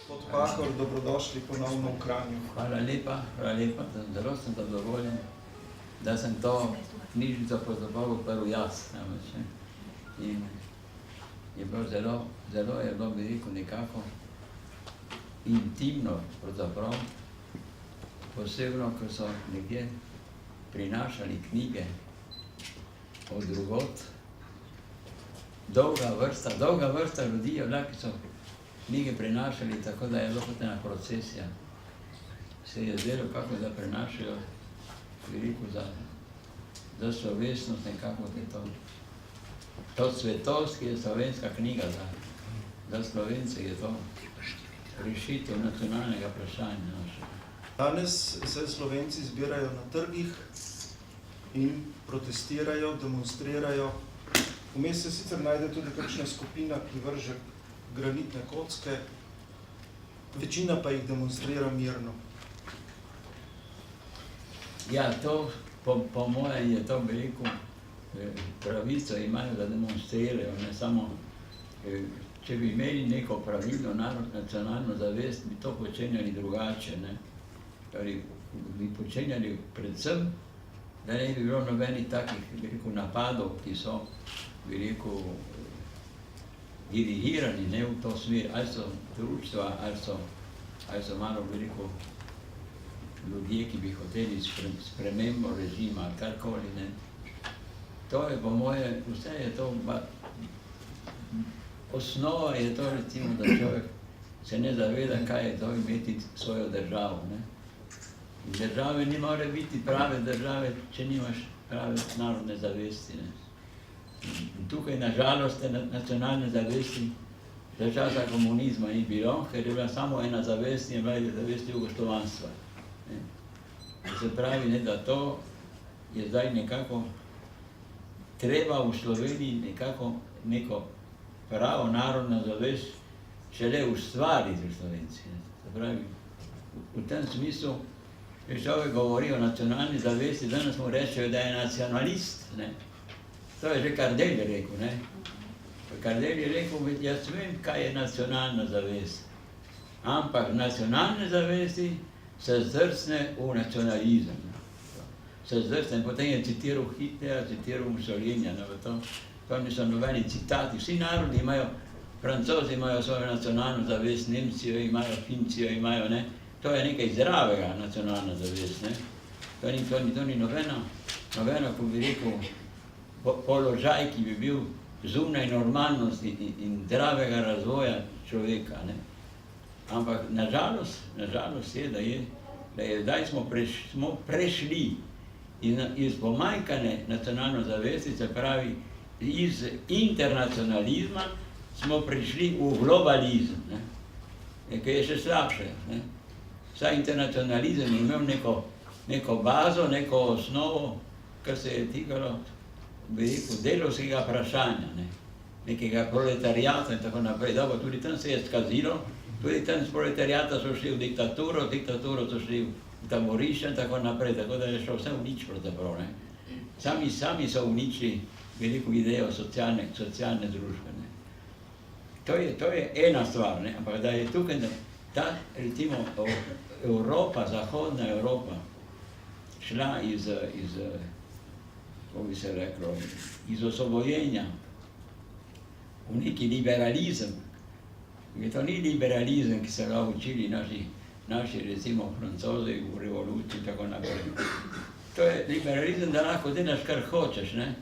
Gospod Pahor, dobrodošli ponovno v Kranju. Hvala lepa. Zelo sem zadovoljen, da sem to knjižnico pravzaprav odprl jaz. In je bilo zelo je bilo, bi rekel, nekako intimno, pravzaprav, posebno, ko so nekje prinašali knjige od drugod. Dolga vrsta ljudi je bila, ki so knjige prinašali, tako da je bilo kot ena procesija. Se je zdelo, kako da prenašajo, bi rekel, za slovesnost nekako to svetost, ki je slovenska knjiga za Slovence, je to rešitev nacionalnega vprašanja našega. Danes se Slovenci zbirajo na trgih in protestirajo, demonstrirajo. Vmes se sicer najde tudi kakšna skupina, ki vrže granitne kocke, večina pa jih demonstrira mirno. Ja, to, po mojem je to, bi rekel, pravico imajo, da demonstrirajo, ne samo, če bi imeli neko pravilno nacionalno zavest, bi to počenjali drugače, ne. Torej, bi počenjali predvsem, da ne bi bilo nobenih takih, bi rekel, napadov, ki so, bi rekel, dirigirani, ne, v to smer, ali so društva, ali so malo, bi rekel, ljudje, ki bi hoteli spremembo režima, ali karkoli, ne. To je po moje, vse je to, osnova je to, recimo, da človek se ne zaveda, kaj je to imeti svojo državo, ne. Države ni more biti prave države, če nimaš prave narodne zavesti, ne. In tukaj, nažalost, nacionalne zavesti za časa komunizma ni bilo, ker je bila samo ena zavest in je bila zavest jugoslovanstva. Se pravi, ne, da to je zdaj nekako treba v Sloveniji nekako neko pravo narodno zavest šele ustvariti v Slovenci. Se pravi, v tem smislu, če človek govori o nacionalni zavesti, danes mu rečejo, da je nacionalist, ne. To je že Kardelj rekel, ne. Kardelj je rekel, jaz vem, kaj je nacionalna zavest, ampak nacionalne zavesti se zdrsne v nacionalizem. Se zdrsne, potem je citiral Hitlera, citiral Mussolinija, to niso nobeni citati. Vsi narodi imajo, Francozi imajo svojo nacionalno zavest, Nemci jo imajo, Finci jo imajo, ne. To je nekaj zdravega, nacionalna zavest, ne. To ni nobena, ko bi rekel, položaj, ki bi bil zunaj normalnosti in zdravega razvoja človeka, ne. Ampak nažalost je, da je zdaj smo prešli iz pomanjkane nacionalne zavesti, se pravi, iz internacionalizma smo prišli v globalizem, ne. Ki je še slabše, ne. Vsa internacionalizem je imel neko bazo, neko osnovo, kar se je tikalo, bi rekel, delovskega vprašanja, ne. Nekega proletarijata in tako naprej. Dobro, tudi tam se je skazilo, tudi tam z proletarijata so šli v diktaturo so šli v taborišče in tako naprej, tako da je šlo vse v nič pravzaprav, ne. Sami so uničili veliko idejo socialne družbe, ne. To je ena stvar, ne, ampak da je tukaj ta, recimo, Evropa, zahodna Evropa, šla kako bi se reklo, iz osvobojenja v neki liberalizem. To ni liberalizem, ki so ga učili naši, recimo, Francozi v revoluciji in tako naprej. To je liberalizem, da lahko delaš, kar hočeš, ne.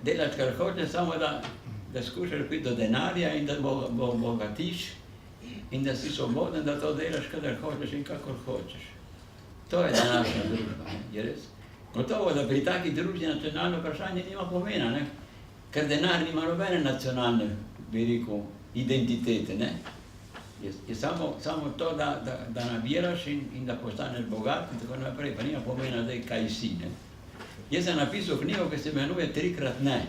Delaš, kar hočeš, samo da skušaš priti do denarja in da bogatiš in da si svoboden, da to delaš, kadar hočeš in kakor hočeš. To je današnja družba, je res. Gotovo, da pri taki družbi nacionalno vprašanje nima pomena, ne, ker denar nima nobene nacionalne, bi rekel, identitete, ne. Je samo to, da nabiraš in da postaneš bogat in tako naprej, pa nima pomena, da kaj si, ne. Jaz sem napisal knjigo, ki se imenuje Trikrat ne.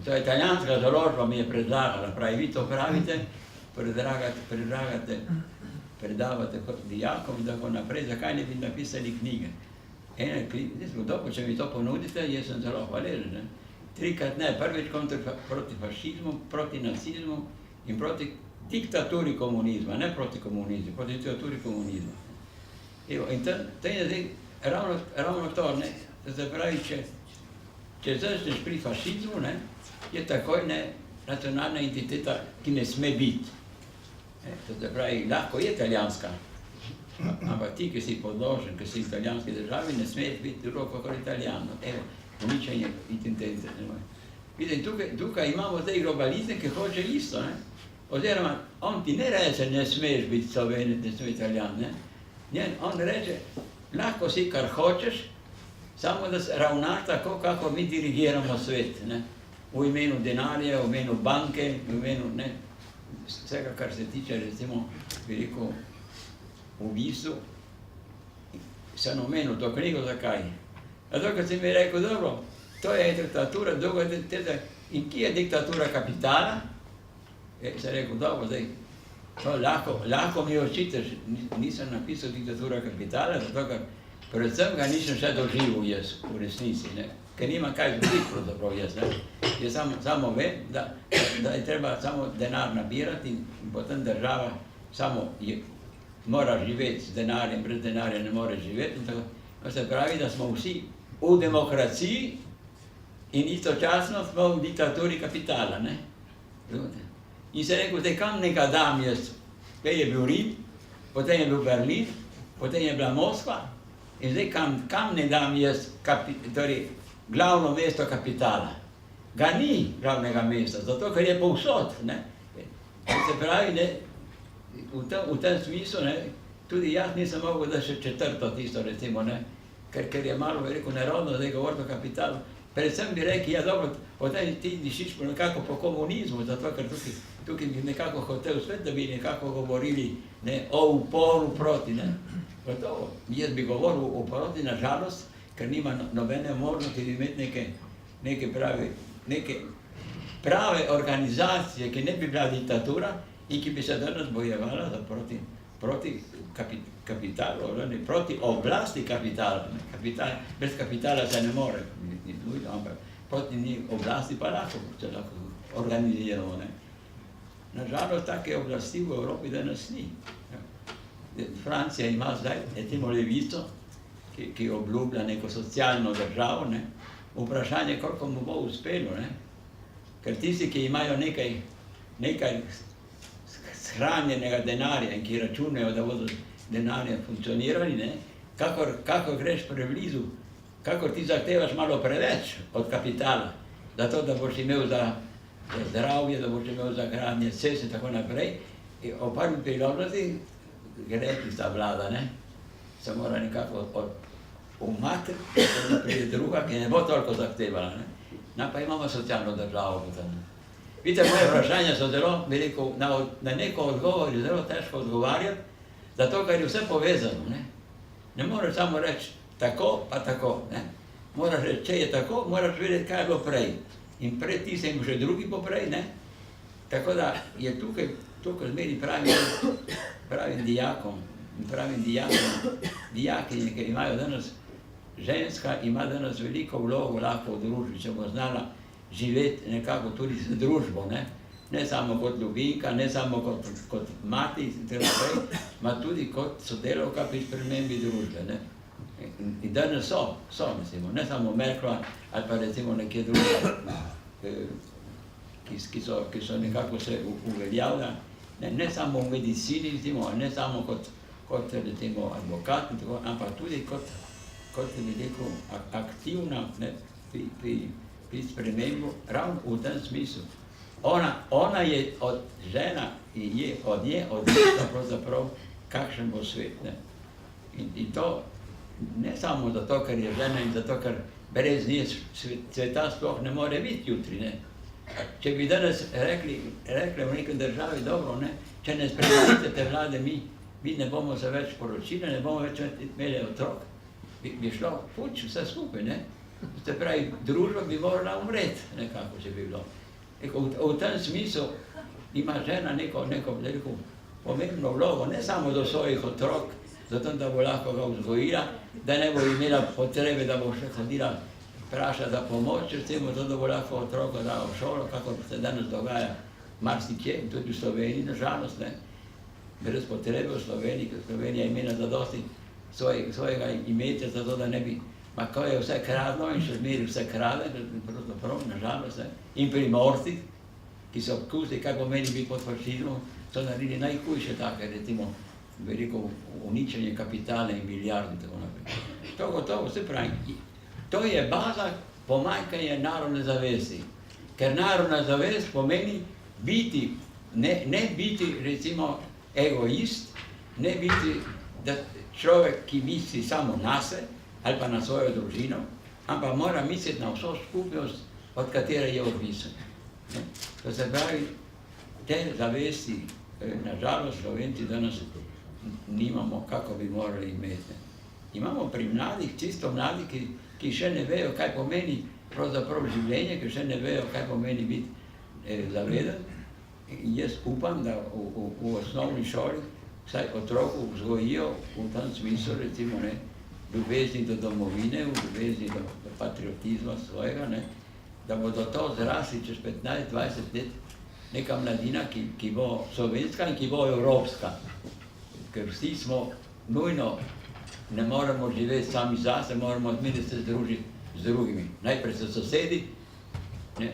To je italijanska založba mi je predlagala, pravi, vi to pravite, predavate dijakom in tako naprej, zakaj ne bi napisali knjige. Dobro, če mi to ponudite, jaz sem zelo hvaležen, ne. Trikrat ne, prvič proti fašizmu, proti nacizmu in proti diktaturi komunizma, ne proti komunizmu, proti diktaturi komunizma. Evo, in tam je zdaj ravno to, ne, da se pravi, če začneš pri fašizmu, ne, je takoj ne, nacionalna identiteta, ki ne sme biti. To se pravi, lahko je italijanska, ampak ti, ki si podložen, ki si v italijanski državi, ne smeš biti drugo kakor Italijano. Evo, uničenje identitete. Vidite, tukaj imamo zdaj globalizem, ki hoče isto, ne. Oziroma, on ti ne reče, ne smeš biti Slovenec, ne smeš Italijan, ne. On reče, lahko si kar hočeš, samo da se ravnaš tako, kako mi dirigiramo svet, ne. V imenu denarja, v imenu banke, v imenu, ne, vsega, kar se tiče, recimo, bi rekel, v bistvu, sem omenil to knjigo, zakaj? Zato, ker si mi rekel, dobro, to je diktatura, in kje je diktatura kapitala? Sem rekel, dobro, zdaj, to lahko mi očitaš, nisem napisal diktatura kapitala, zato, ker predvsem ga nisem še doživel jaz v resnici, ne, ker nimam kaj dobiti pravzaprav jaz, ne. Jaz samo vem, da je treba samo denar nabirati in potem država samo mora živeti z denarjem, brez denarja ne more živeti in tako. To se pravi, da smo vsi v demokraciji in istočasno smo v diktaturi kapitala, ne. In se rekel, zdaj kam nekaj dam jaz? Zdaj je bil Rim, potem je bil Berlin, potem je bila Moskva in zdaj kam ne dam jaz, torej glavno mesto kapitala. Ga ni glavnega mesta, zato ker je povsod, ne. Se pravi, ne, v tem smislu, ne, tudi jaz nisem mogel, da še četrto tisto, recimo, ne, ker je malo, bi rekel, nerodno, zdaj govoriti o kapitalu. Predvsem bi rekel, ja dobro, potem ti dišiš nekako po komunizmu, zato ker tukaj bi nekako hotel svet, da bi nekako govorili, ne, o uporu proti, ne. Gotovo, jaz bi govoril o proti, na žalost, ker nima nobene možnosti imeti neke prave organizacije, ki ne bi bila diktatura in ki bi se danes bojevala proti kapitalu, proti oblasti kapitala. Brez kapitala se ne more, ampak proti oblasti pa se lahko organiziramo. Nažalost, take oblasti v Evropi danes ni. Francija ima zdaj, recimo, levico, ki obljublja neko socialno državo, ne. Vprašanje, koliko mu bo uspelo, ne. Ker tisti, ki imajo nekaj shranjenega denarja in ki računajo, da bodo denarja funkcionirali, ne, kakor greš preblizu, kakor ti zahtevaš malo preveč od kapitala, zato da boš imel za zdravje, da boš imel za gradnje cest in tako naprej, o prvi priložnosti gre tista vlada, ne, se mora nekako umakniti, da pride druga, ki ne bo toliko zahtevala, ne. Pa imamo socialno državo potem. Vidite, moje vprašanja so zelo, bi rekel, na neko odgovor je zelo težko odgovarjati, zato ker je vse povezano, ne. Ne moreš samo reči tako, pa tako, ne. Moraš reči, če je tako, moraš vedeti, kaj je bilo prej. In pred tistem še drugi poprej, ne. Tako da je tukaj zmeri pravim dijakom, dijakinje, ki imajo danes, ženska ima danes veliko vlogo lahko v družbi, če bo znala živeti nekako tudi z družbo, ne. Ne samo kot ljubimka, ne samo kot mati, ma tudi kot sodelavka pri spremembi družbe, ne. In danes so, mislimo, ne samo Merklova ali pa recimo nekje druge, ki so nekako se uveljavlja, ne samo v medicini, recimo, ne samo kot recimo advokat, ampak tudi kot bi rekel, aktivna pri spremembu, ravno v tem smislu. Ona je žena in je od nje odvisna pravzaprav, kakšen bo svet, ne. In to ne samo zato, ker je žena in zato, ker brez nje sveta sploh ne more biti jutri, ne. Če bi danes rekli v nekem državi, dobro, ne, če ne spremenite te vlade, mi ne bomo se več poročili, ne bomo več imeli otrok, bi šlo fuč vse skupaj, ne. Se pravi, družba bi morala umreti, nekako, če bi bilo. V tem smislu ima žena neko pomembno vlogo, ne samo do svojih otrok, zato da bo lahko ga vzgojila, da ne bo imela potrebe, da bo še hodila vprašati za pomoč, recimo, da bo lahko otroka dala v šolo, kako se danes dogaja marsikje, tudi v Sloveniji, nažalost, ne, brez potrebe v Sloveniji, ker Slovenija je imela zadosti svojega imetja, zato da ne bi, ma ko je vse kradlo in še zmeri vse krade, pravzaprav, nažalost, ne, in Primorci, ki so obkusili, kaj pomeni biti pod fašizmom, so naredili najhujše take, recimo, veliko uničenje kapitala in milijardi in tako naprej. To gotovo, se pravi, to je baza pomanjkanja narodne zavesti. Ker narodna zavest pomeni biti, ne biti, recimo, egoist, ne biti človek, ki misli samo nase ali pa na svojo družino, ampak mora misliti na vso skupnost, od katere je odvisen. To se pravi, te zavesti, nažalost, Slovenci danes nimamo, kako bi morali imeti. Imamo pri mladih, čisto mladih, ki še ne vejo, kaj pomeni pravzaprav življenje, ki še ne vejo, kaj pomeni biti zaveden. Jaz upam, da v osnovni šoli vsaj otroku vzgojijo v tem smislu, recimo, ne, ljubezni do domovine, ljubezni do patriotizma svojega, ne, da bodo to zrasli čez 15-20 let neka mladina, ki bo slovenska in ki bo evropska. Ker vsi smo nujno, ne moremo živeti sami zase, moramo zmeraj se združiti z drugimi. Najprej so sosedi, ne,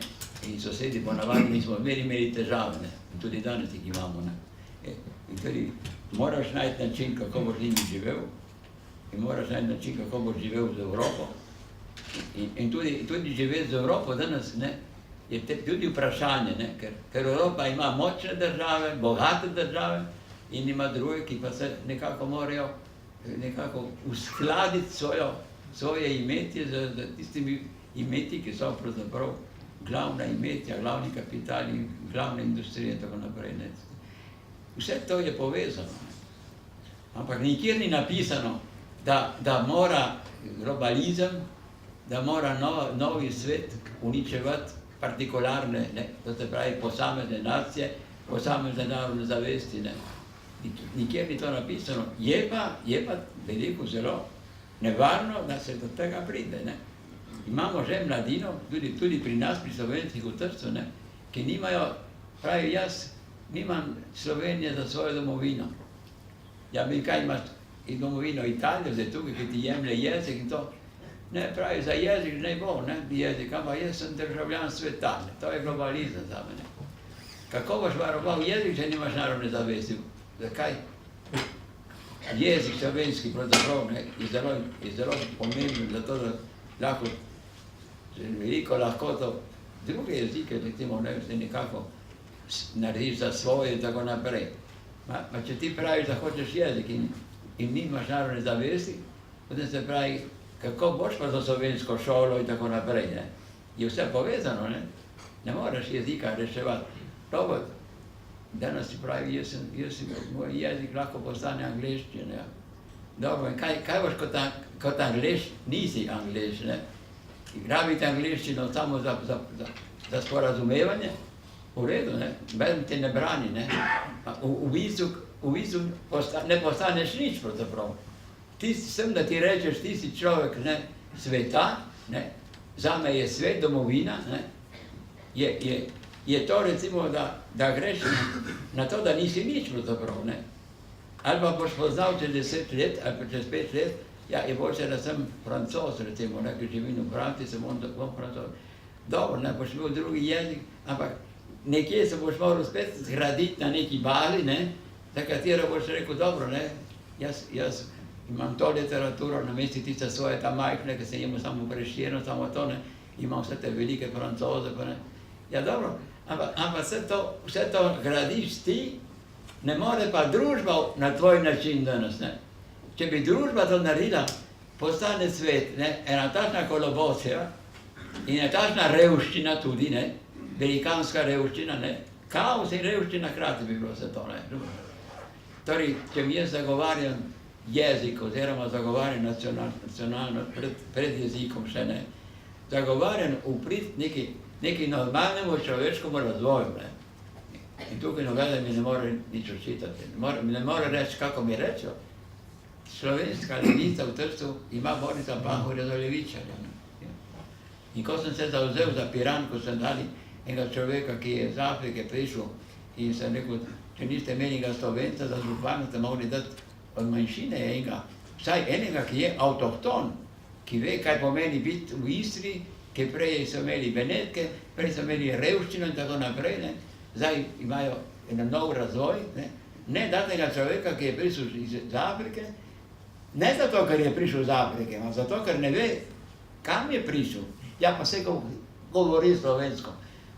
in sosedi ponavadi nismo zmeraj imeli težave, ne, in tudi danes jih imamo, ne. In tudi moraš najti način, kako boš z njimi živel, in moraš najti način, kako boš živel z Evropo. In tudi živeti z Evropo danes, ne, je tudi vprašanje, ne, ker Evropa ima močne države, bogate države in ima druge, ki pa se nekako morajo nekako uskladiti svoje imetje z tistimi imetji, ki so pravzaprav glavna imetja, glavni kapitali, glavne industrije in tako naprej. Ne. Vse to je povezano. Ampak nikjer ni napisano, da mora globalizem, da mora novi svet uničevati partikularne, ne, to se pravi posamezne nacije, posamezne narodne zavesti. Ne. Nikjer ni to napisano. Je pa veliko zelo nevarno, da se do tega pride. Ne. Imamo že mladino, tudi pri nas, pri Slovencih v Trstu, ne, ki nimajo, pravi, jaz nimam Slovenije za svojo domovino. Ja, mi kaj imaš domovino Italijo, zdaj tukaj, ki ti jemlje jezik in to. Ne, pravi, za jezik ne bo, ne, jezik, ampak jaz sem državljan sveta, ne, to je globalizem za mene. Kako boš varoval jezik, če nimaš narodne zavesti? Zakaj? Jezik slovenski, pravzaprav, ne, je zelo pomemben, zato da lahko veliko lahkoto druge jezike, recimo, ne, se nekako narediš za svoje in tako naprej. Ma če ti praviš, da hočeš jezik in nimaš narodne zavesti, potem se pravi, kako boš pa za slovensko šolo in tako naprej, ne? Je vse povezano, ne? Ne moreš jezika reševati. Dobro, danes si pravi, moj jezik lahko postane angleščina. Dobro, in kaj boš kot Angleš, nisi Angleš, ne? Rabiti angleščino samo za sporazumevanje, v redu, ne? Bezm te ne brani, ne? V bistvu ne postaneš nič pravzaprav. Sem, da ti rečeš, ti si človek, ne, sveta, ne, zame je svet, domovina, ne, je to recimo, da greš na to, da nisi nič pravzaprav, ne. Ali pa boš poznal čez 10 let, ali pa čez 5 let, ja, je boljše, da sem Francoz, recimo, ne, ki živim v Franciji, sem bom Francoz. Dobro, ne, boš imel drugi jezik, ampak nekje se boš moral spet zgraditi na neki bazi, ne, za katero boš rekel, dobro, ne, jaz imam to literaturo, namesti tiste svoje ta majhne, ki se imamo samo Prešerno, samo to, ne, imam vse te velike Francoze, pa ne. Ja, dobro, ampak vse to gradiš ti, ne more pa družba na tvoj način danes, ne. Če bi družba to naredila, postane svet, ne, ena takšna kolobocija in ena takšna revščina tudi, ne, velikanska revščina, ne, kaos in revščina hkrati bi bilo vse to, ne. Torej, če mi jaz zagovarjam jezik oziroma zagovarjam nacionalno pred jezikom še ne, zagovarjam uprit neki normalnemu človeškemu razvoju, ne. In tukaj novele mi ne more nič očitati, ne more reči, kako mi rečejo. Slovenska levica v Trstu ima Borisa Pahorja za levičarja. In ko sem se zavzel za Piran, ko sem dali enega človeka, ki je iz Afrike prišel in sem rekel, če niste imeli ga Slovenca za župana, ste mogli dati od manjšine enega, vsaj enega, ki je avtohton, ki ve, kaj pomeni biti v Istri, ki prej so imeli Benetke, prej so imeli revščino in tako naprej, ne. Zdaj imajo en nov razvoj, ne datega človeka, ki je prišel iz Afrike, ne zato, ker je prišel iz Afrike, ampak zato, ker ne ve, kam je prišel. Ja, pa se govori slovensko.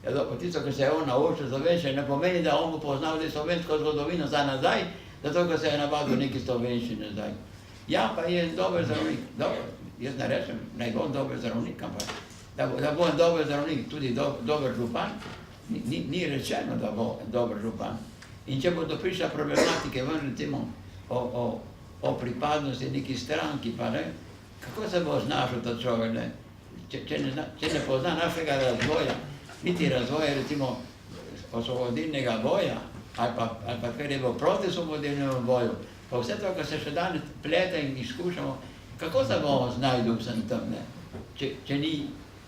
Ja, tisto, ko se je on naučil slovenščine, ne pomeni, da on bo poznal slovensko zgodovino za nazaj, zato, ker se je navadil neki slovenščine zdaj. Ja, pa je dober zdravnik. Dobro, jaz ne rečem, naj bom dober zdravnik, ampak da bom dober zdravnik, tudi dober župan, ni rečeno, da bo dober župan. In če bodo prišla problematike ven, recimo, o pripadnosti neki stranki, pa ne, kako se bo znašel ta človek, ne? Če ne pozna našega razvoja, niti razvoja, recimo, osvobodilnega boja, ali pa kar je bilo proti osvobodilnemu boju, pa vse to, kar se še danes plete in izkušamo, kako se bomo znašli vsem tam, ne?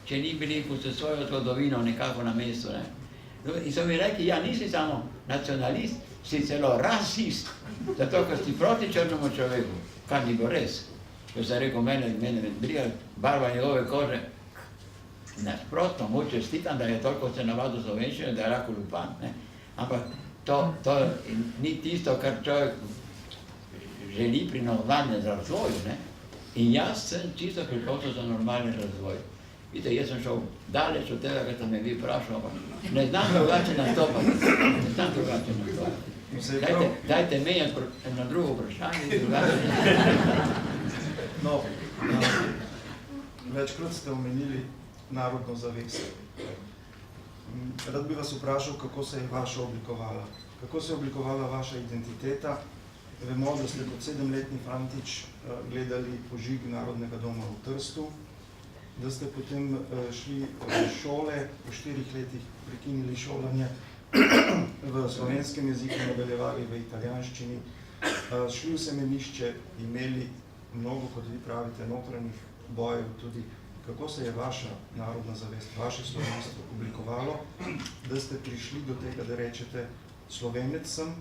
Če ni bili s svojo zgodovino nekako na mestu, ne? In so mi rekli, ja, nisi samo nacionalist, si celo rasist, zato, ker si proti črnemu človeku, kar ni bilo res. Ko sem rekel, mene briga barva njegove kože, nasprotno, mu čestitam, da je toliko se navadil slovenščine, da je lahko župan, ne. Ampak to ni tisto, kar človek želi pri normalnem razvoju, ne. In jaz sem čisto pripravljen za normalni razvoj. Vidite, jaz sem šel daleč od tega, kar ste me vi vprašali, ampak ne znam drugače nastopati. Dajte menjati na drugo vprašanje. No, večkrat ste omenili narodno zavest. Rad bi vas vprašal, kako se je vaša oblikovala. Kako se je oblikovala vaša identiteta? Vemo, da ste kot 7-letni fantič gledali požig Narodnega doma v Trstu, da ste potem šli v šole, po 4 letih prekinili šolanje v slovenskem jeziku, nadaljevali v italijanščini, šli v semenišče, imeli mnogo, kot vi pravite, notranjih bojev tudi. Kako se je vaša narodna zavest, vaše slovenstvo oblikovalo, da ste prišli do tega, da rečete Slovenec sem,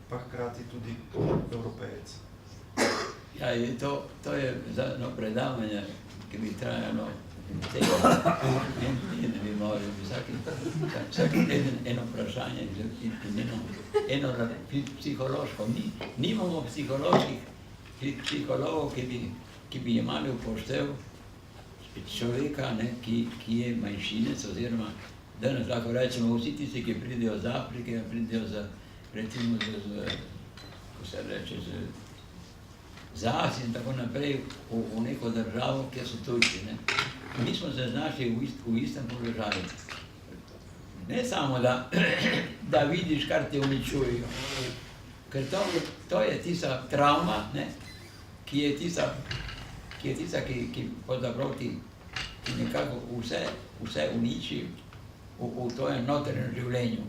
pa hkrati tudi Evropejec? Ja, to je zadnjo predavanje, ki bi trajalo en teden, bi morali vsak teden eno vprašanje in eno psihološko. Nimamo psihologov, ki bi imeli upoštev človeka, ki je manjšinec, oziroma danes lahko rečemo vsi tisti, ki pridejo z Afrike, pridejo recimo ko se reče, z Azije in tako naprej v neko državo, kjer so tujci. Mi smo se znašli v istem položaju. Ne samo, da vidiš, kar te uničujejo, ker to je tista travma, ki je tista, ki pravzaprav ti nekako vse uniči v tvojem notranjem življenju.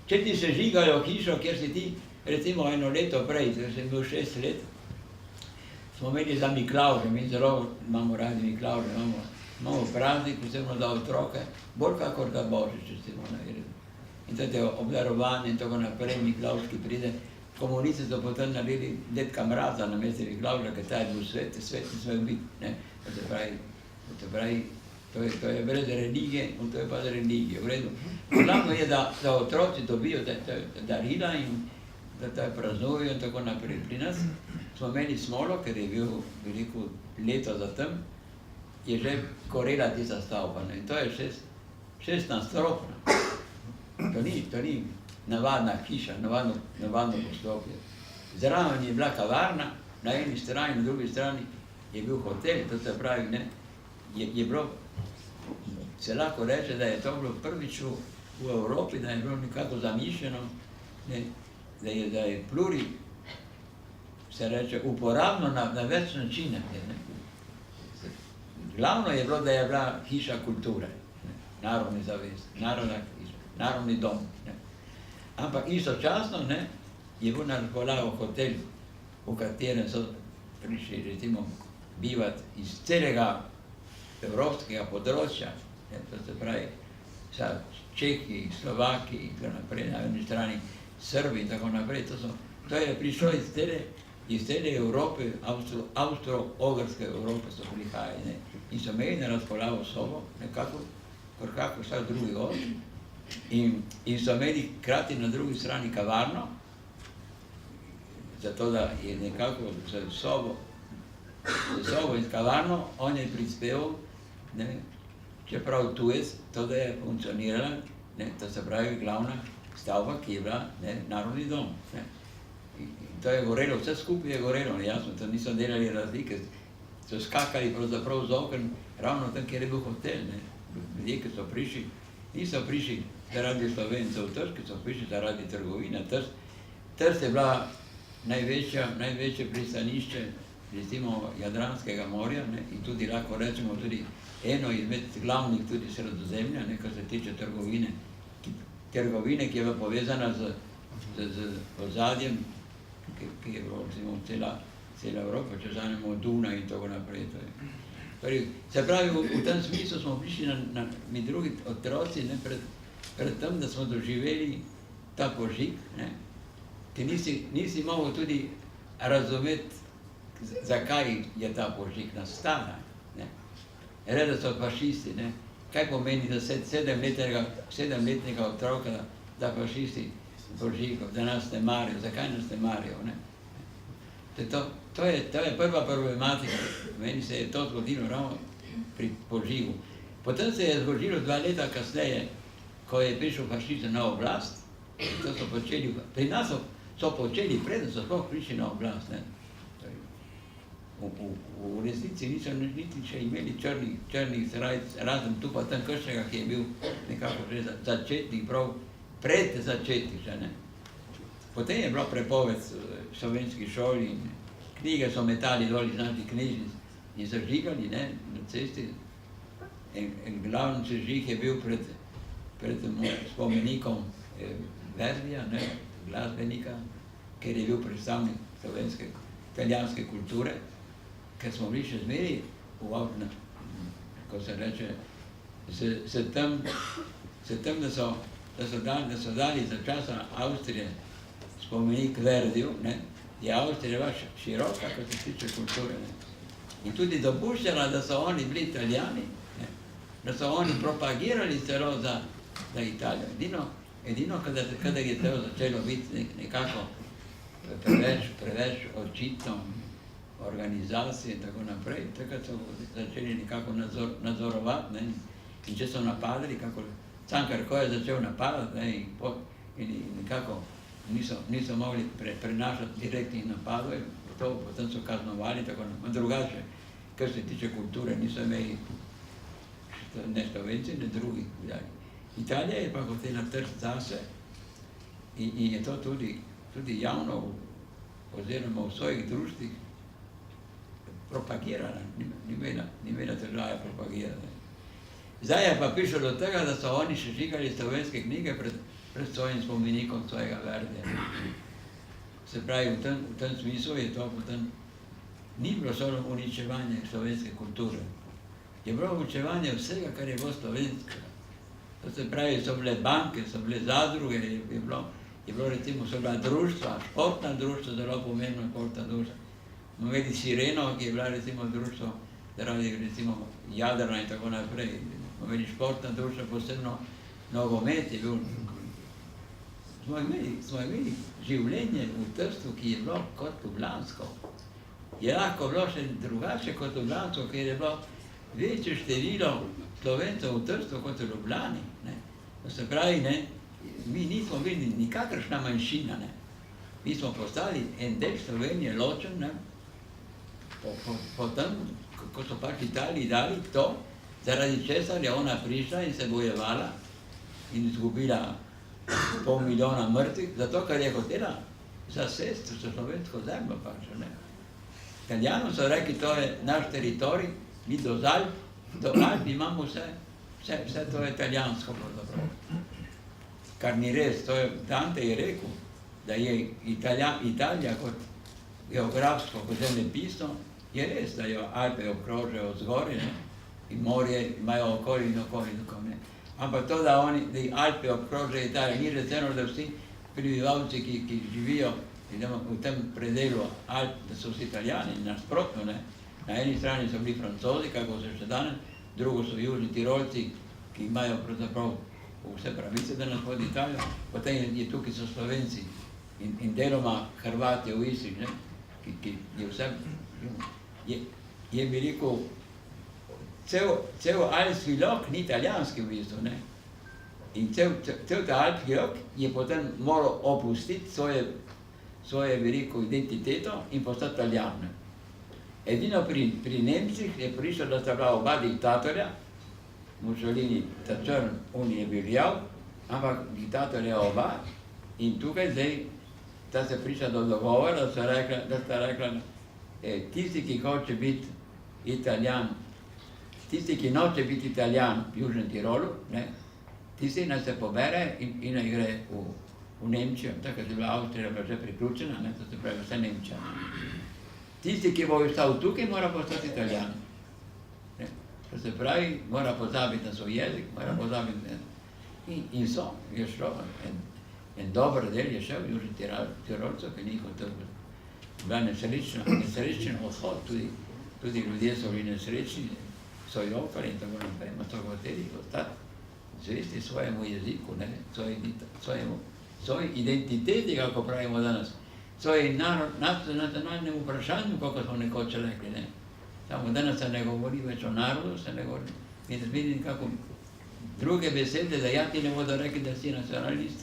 Če ti se žigajo hišo, kjer si ti, recimo eno leto prej, ker sem bil 6 let, smo imeli za Miklavže, mi zelo imamo radi Miklavže, imamo praznik, posebno za otroke, bolj kakor za Božič, če smo naredili. In to je obdarovanje in tako naprej, Miklavžki pride. Komunisti so potem naredili Dedka Mraza na mesto Miklavža, ker ta je bil svet in smel biti. To pravi, to je brez religije, in to je pa z religije, v redu. Glavno je, da otroci dobijo darila in da to praznujejo in tako naprej. Pri nas smo imeli smolo, ker je bil, bi rekel, leto zatem, je že gorela tista stavba. In to je 6-nadstropna. To ni navadna hiša, navadno poslopje. Zraven je bila kavarna, na eni strani, na drugi strani je bil hotel, to se pravi, je bilo, se lahko reče, da je to bilo prvič v Evropi, da je bilo nekako zamišljeno, da je pluri, se reče, uporabno na več načine. Glavno je bilo, da je bila hiša kulture, narodni zavest, narodni dom. Ampak istočasno je bil na razpolago hotel, v katerem so prišli, recimo, bivati iz celega evropskega področja, ne, to se pravi, Čehi, Slovaki in tako naprej, na eni strani Srbi in tako naprej, to je prišlo iz tele Evrope, Avstro-Ogrske Evrope so prihajali, ne, in so imeli na razpolago sobo, nekako, kako vsak drugi gost, in so imeli krati na drugi strani kavarno, zato da je nekako z sobo in kavarno, on je prispeval, ne, čeprav tujec, to da je funkcionirala, ne, to se pravi glavna stavba, ki je bila, ne, Narodni dom. Ne. In to je gorelo, vse skupaj je gorelo, jasno, to niso delali razlike, so skakali pravzaprav z okn, ravno tam, kjer je bil hotel, ne. Ljudje, ki so prišli, niso prišli zaradi Slovencev v Trst, ki so prišli zaradi trgovine. Trst je bila največje pristanišče, recimo Jadranskega morja, ne, in tudi lahko rečemo tudi eno izmed glavnih tudi Sredozemlja, ne, kar se tiče trgovine, ki je povezana z ozadjem, ki je bilo recimo cela Evropa, če vzamemo Dunaj in tako naprej. Se pravi, v tem smislu smo prišli mi drugi otroci, ne, pred tem, da smo doživeli ta požig, ne, ki nisi mogel tudi razumeti, zakaj je ta požig nastala. Reda so fašisti, ne. Kaj pomeni, da sedemletnega otroka, da fašisti požigajo, da nas ne marijo, zakaj nas ne marijo, ne. To je prva problematika, meni se je to zgodilo ravno pri požigu. Potem se je zgodilo 2 leta kasneje, ko je prišel fašizem na oblast, to so počeli, pri nas so počeli, preden so sploh prišli na oblast, ne. V resnici niso niti še imeli črnih srajc, razen tu pa tam kakšnega, ki je bil nekako že začetnik, prav predzačetnik, že ne. Potem je bila prepoved v slovenski šoli in knjige so metali dol iz naših knjižnic in zažigali, ne, na cesti. En glavni sežig je bil pred spomenikom Verdija, ne, glasbenika, ker je bil predstavnik slovenske, italijanske kulture, ker smo bili še zmeri ko se reče, se tem, da so dali za časa Avstrije spomenik Verdiju, ne, je Avstrija bila široka, ko se tiče kulture, ne. In tudi dopuščala, da so oni bili Italijani, ne, da so oni propagirali celo za Italijo. Edino, kadar je to začelo biti nekako preveč očitno, organizacije in tako naprej, takrat so začeli nekako nadzorovati, ne, in če so napadali, Cankar, ko je začel napadati, ne, in nekako niso mogli prenašati direktnih napadov, potem so kaznovali, tako naprej. Drugače, kar se tiče kulture, niso imeli ne Slovenci, ne drugi. Italija je pa hotela Trst zase in je to tudi javno oziroma v svojih društvih propagirala, ni imela težave propagirati. Zdaj je pa prišlo do tega, da so oni še žigali slovenske knjige pred svojim spomenikom svojega Verdija. Se pravi, v tem smislu je to potem ni bilo samo uničevanje slovenske kulture. Je bilo uničevanje vsega, kar je bilo slovenskega. To se pravi, so bile banke, so bile zadruge, je bilo recimo, so bila društva, športna društva, zelo pomembna športna društva. Smo imeli Sireno, ki je bila recimo društvo zaradi recimo Jadrana in tako naprej. Smo imeli športna društva, posebno nogomet je bil. Smo imeli življenje v Trstu, ki je bilo kot ljubljansko. Je lahko bilo še drugače kot ljubljansko, ker je bilo večje število Slovencev v Trstu kot v Ljubljani. To se pravi, ne, mi nismo bili nikakršna manjšina. Ne. Mi smo postali en del Slovenije ločen, ne. Potem, ko so pač Italiji dali to, zaradi česar je ona prišla in se bojevala in izgubila 500 000 mrtvih, zato ker je hotela zasesti vse slovensko zemljo pač, ne. Italijanom so rekli, to je naš teritorij, mi do Alp imamo vse to je italijansko pravzaprav. Kar ni res, Dante je rekel, da je Italija kot geografsko, kot zemljepisno, je res, da jo Alpe obkrožajo zgoraj, in morje imajo okoli in okoli, ne. Ampak to, da Alpe obkrožajo Italijo, ni rečeno, da vsi prebivalci, ki živijo v tem predelu Alp, da so vsi Italijani, nasprotno, ne. Na eni strani so bili Francozi, kako so še danes, drugo so južni Tirolci, ki imajo pravzaprav vse pravice, da nas vodi Italijo, potem je tukaj so Slovenci in deloma Hrvati v Istri, ne, ki je vse, je bi rekel, cel alpski lok ni italijanski v bistvu, ne. In cel ta alpski lok je potem moral opustiti svoje, bi rekel, identiteto in postati Italijan, ne. Edino pri Nemcih je prišlo, da sta bila oba diktatorja, Mussolini, ta črn, on je bil jav, ampak diktatorja oba in tukaj zdaj sta se prišla do dogovora, da sta rekla, tisti, ki hoče biti Italijan, tisti, ki noče biti Italijan v Južnem Tirolu, ne, tisti naj se pobere in naj gre v Nemčijo, tako je bila Avstrija že priključena, ne, to se pravi vse Nemčija. Tisti, ki bo ostal tukaj, mora postati Italijan. To se pravi, mora pozabiti na svoj jezik, mora pozabiti in so, je šlo, en dober del je šel v Južni Tirolcev, ki ni hotel. Bila nesrečen odhod, tudi ljudje so bili nesrečni, so jokali in tako naprej, so hoteli ostati zvesti svojemu jeziku, ne, svoji identiteti, kako pravimo danes, svoji nacionalnem vprašanju, kako smo nekoč rekli, ne. Samo danes se ne govori več o narodu, se ne govori, in da vidi nekako druge besede, da ja ti ne bodo rekli, da si nacionalist.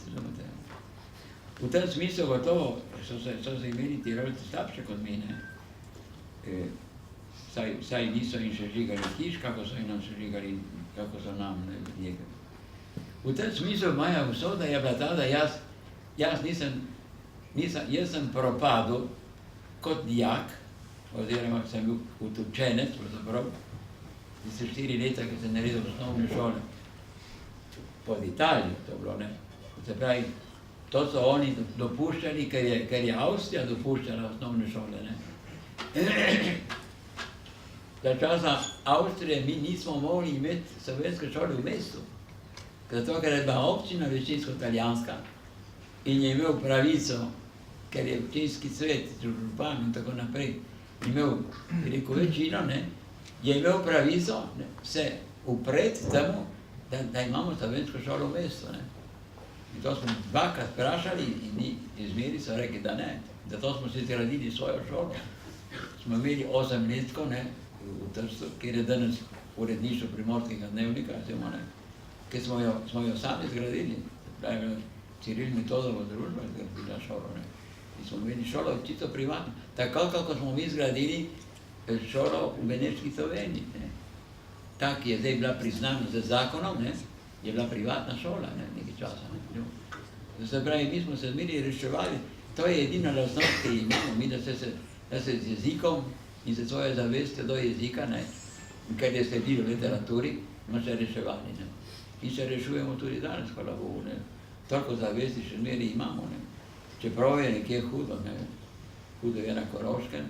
V tem smislu gotovo so se imeli Tirolci slabše kot mi, ne. Saj niso jim še žigali hiš, kako so jim nam še žigali, kako so nam nekaj. V tem smislu moja usoda je bila ta, da jaz sem propadel kot dijak, oziroma sem bil kot učenec, pravzaprav, 4 leta, ki sem naredil osnovne šole pod Italijo, to je bilo, ne. Se pravi, to so oni dopuščali, ker je Avstrija dopuščala osnovne šole, ne. Za časa Avstrije mi nismo mogli imeti slovenske šole v mestu, zato ker je bila občina večinsko italijanska in je imel pravico, ker je občinski svet, župan in tako naprej, imel veliko večino, ne, je imel pravico se upreti temu, da imamo slovensko šolo v mestu, ne. In to smo dvakrat vprašali in izmeri so rekli, da ne, zato smo si zgradili svojo šolo. Smo imeli 8-letko, ne, v Trstu, kjer je danes uredništvo Primorskega dnevnika, ki smo jo sami zgradili, pravi Ciril Metodovo družba je zgradila šolo, ne. In smo imeli šolo čisto privatno, tako kako smo mi zgradili šolo v Beneški Sloveniji, ne. Ta, ki je zdaj bila priznana z zakonom, ne, je bila privatna šola, ne, nekaj časa, ne. Se pravi, mi smo se zmeri reševali, to je edina lastnost, ki imamo mi, da se z jezikom in se svoje zaveste do jezika, ne, ker je sledilo literaturi, smo se reševali, ne. In se rešujemo tudi danes, hvala Bogu, ne. Toliko zavesti še zmeri imamo, ne. Čeprav je nekje hudo, ne, hudo je na Koroškem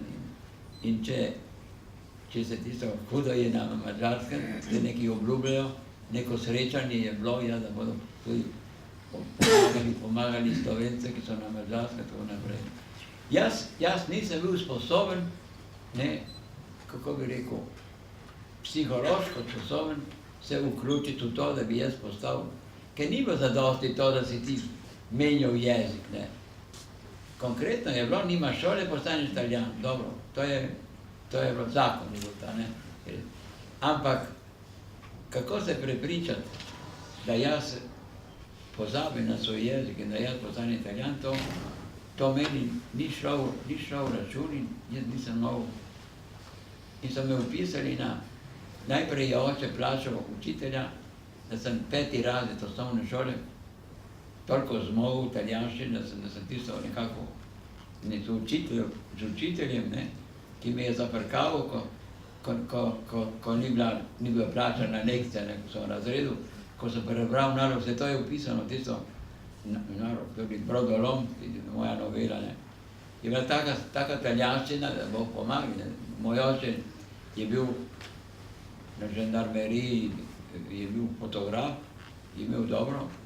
in če se tisto hudo je na Madžarskem, da neki obljubljajo, neko srečanje je bilo, ja, da bodo tudi pomagali Slovence, ki so na Madžarskem, tako naprej. Jaz nisem bil sposoben, ne, kako bi rekel, psihološko sposoben se vključiti v to, da bi jaz postal, ker ni bilo zadosti to, da si ti menjal jezik, ne. Konkretno je bilo, nimaš šole, postaneš Italijan, dobro, to je bilo zakon, je bilo ta, ne. Ampak, kako se prepričati, da jaz pozabim na svoj jezik in da jaz postanem Italijan, to meni ni šel račun in jaz nisem nov. In so me upisali najprej je oče plačal učitelja, da sem 5. razred osnovne šole, toliko zmogel italijanščine, da sem tisto nekako z učiteljem, ne, ki me je zaprkaval, ko ni bila plačana lekcija, ne, ko sem v razredu, ko sem prebral nalog, vse to je upisano, tisto nalog, tudi Brodolom, moja novela, ne. Je bila taka italijanščina, da Bog pomaga, ne. Moj oče je bil na žandarmeriji je bil fotograf, je imel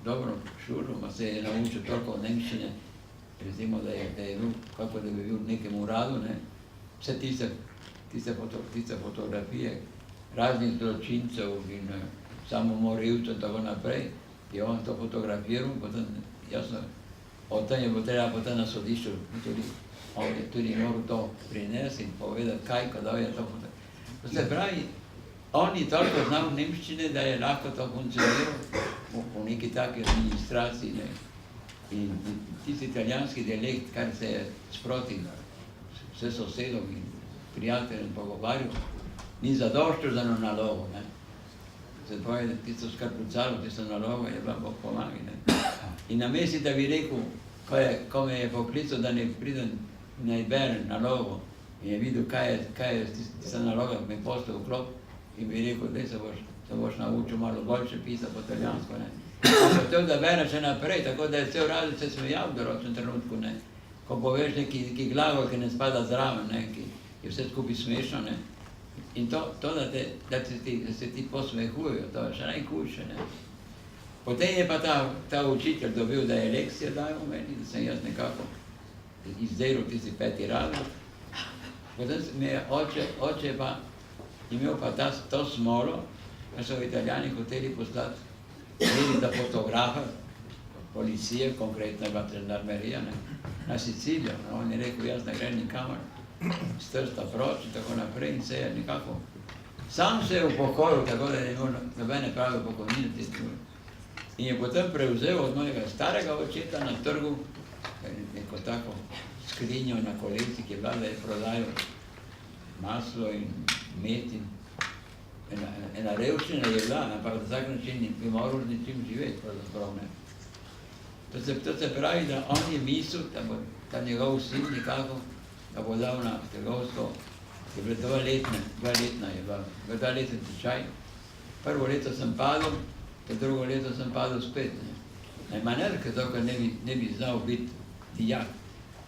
dobro šolo, ma se je naučil toliko nemščine, recimo, da je bil, kako da bi bil v nekem uradu, ne, vse tiste fotografije raznih zločincev in samomorilcev in tako naprej, je on to fotografiral, potem jasno, o tem je bilo treba potem na sodišču, on je tudi moral to prinesti in povedati, kaj, kdaj je to fotografiral. To se pravi, on je toliko znal nemščine, da je lahko to funkcioniral v neki taki administraciji, ne. In tisti italijanski dialekt, kar se je sproti s sosedom in prijateljem pogovarjal, ni zadoščal za eno nalogo, ne. Se pravi, da tisto skrpucalo, tisto nalogo je bila Bog pomagi, ne. In namesto, da bi rekel, ko me je poklical, da ne pridem, ne berem nalogo, in je videl, kaj je tista naloga, me poslal v klop, in bi rekel, da se boš naučil malo boljše pisati po italijansko, ne. In potem, da berem še naprej, tako da je cel razred se smejal v določenem trenutku, ne. Ko poveš neki glagol, ki ne spada zraven, ne, ki je vse skupaj smešno, ne. In to, da se ti posmehujejo, to je še najhujše, ne. Potem je pa ta učitelj dobil, da je lekcije dajal meni, da sem jaz nekako izdelal tisti 5. razred. Potem me je oče pa imel pa to smolo, ker so Italijani hoteli poslati za fotografa, policije, konkretno je bila žandarmerija, na Sicilijo. On je rekel, jaz ne grem nikamor, s Trsta proč in tako naprej in se je nekako sam se je upokojil, tako da je imel nobene prave pokojnine. In je potem prevzel od mojega starega očeta na trgu neko tako skrinjo na kolesi, ki je bila, da je prodajal maslo in med in ena revščina je bila, ampak na vsak način bi moral z ničim živeti, pravzaprav, ne. To se pravi, da on je mislil, da bo ta njegov sin nekako, da bo dal na trgovsko, je bila 2-letna je bila, 2-letni tečaj. Prvo leto sem padel, to drugo leto sem padel spet, ne. Najmanj zato, ker ne bi znal biti dijak.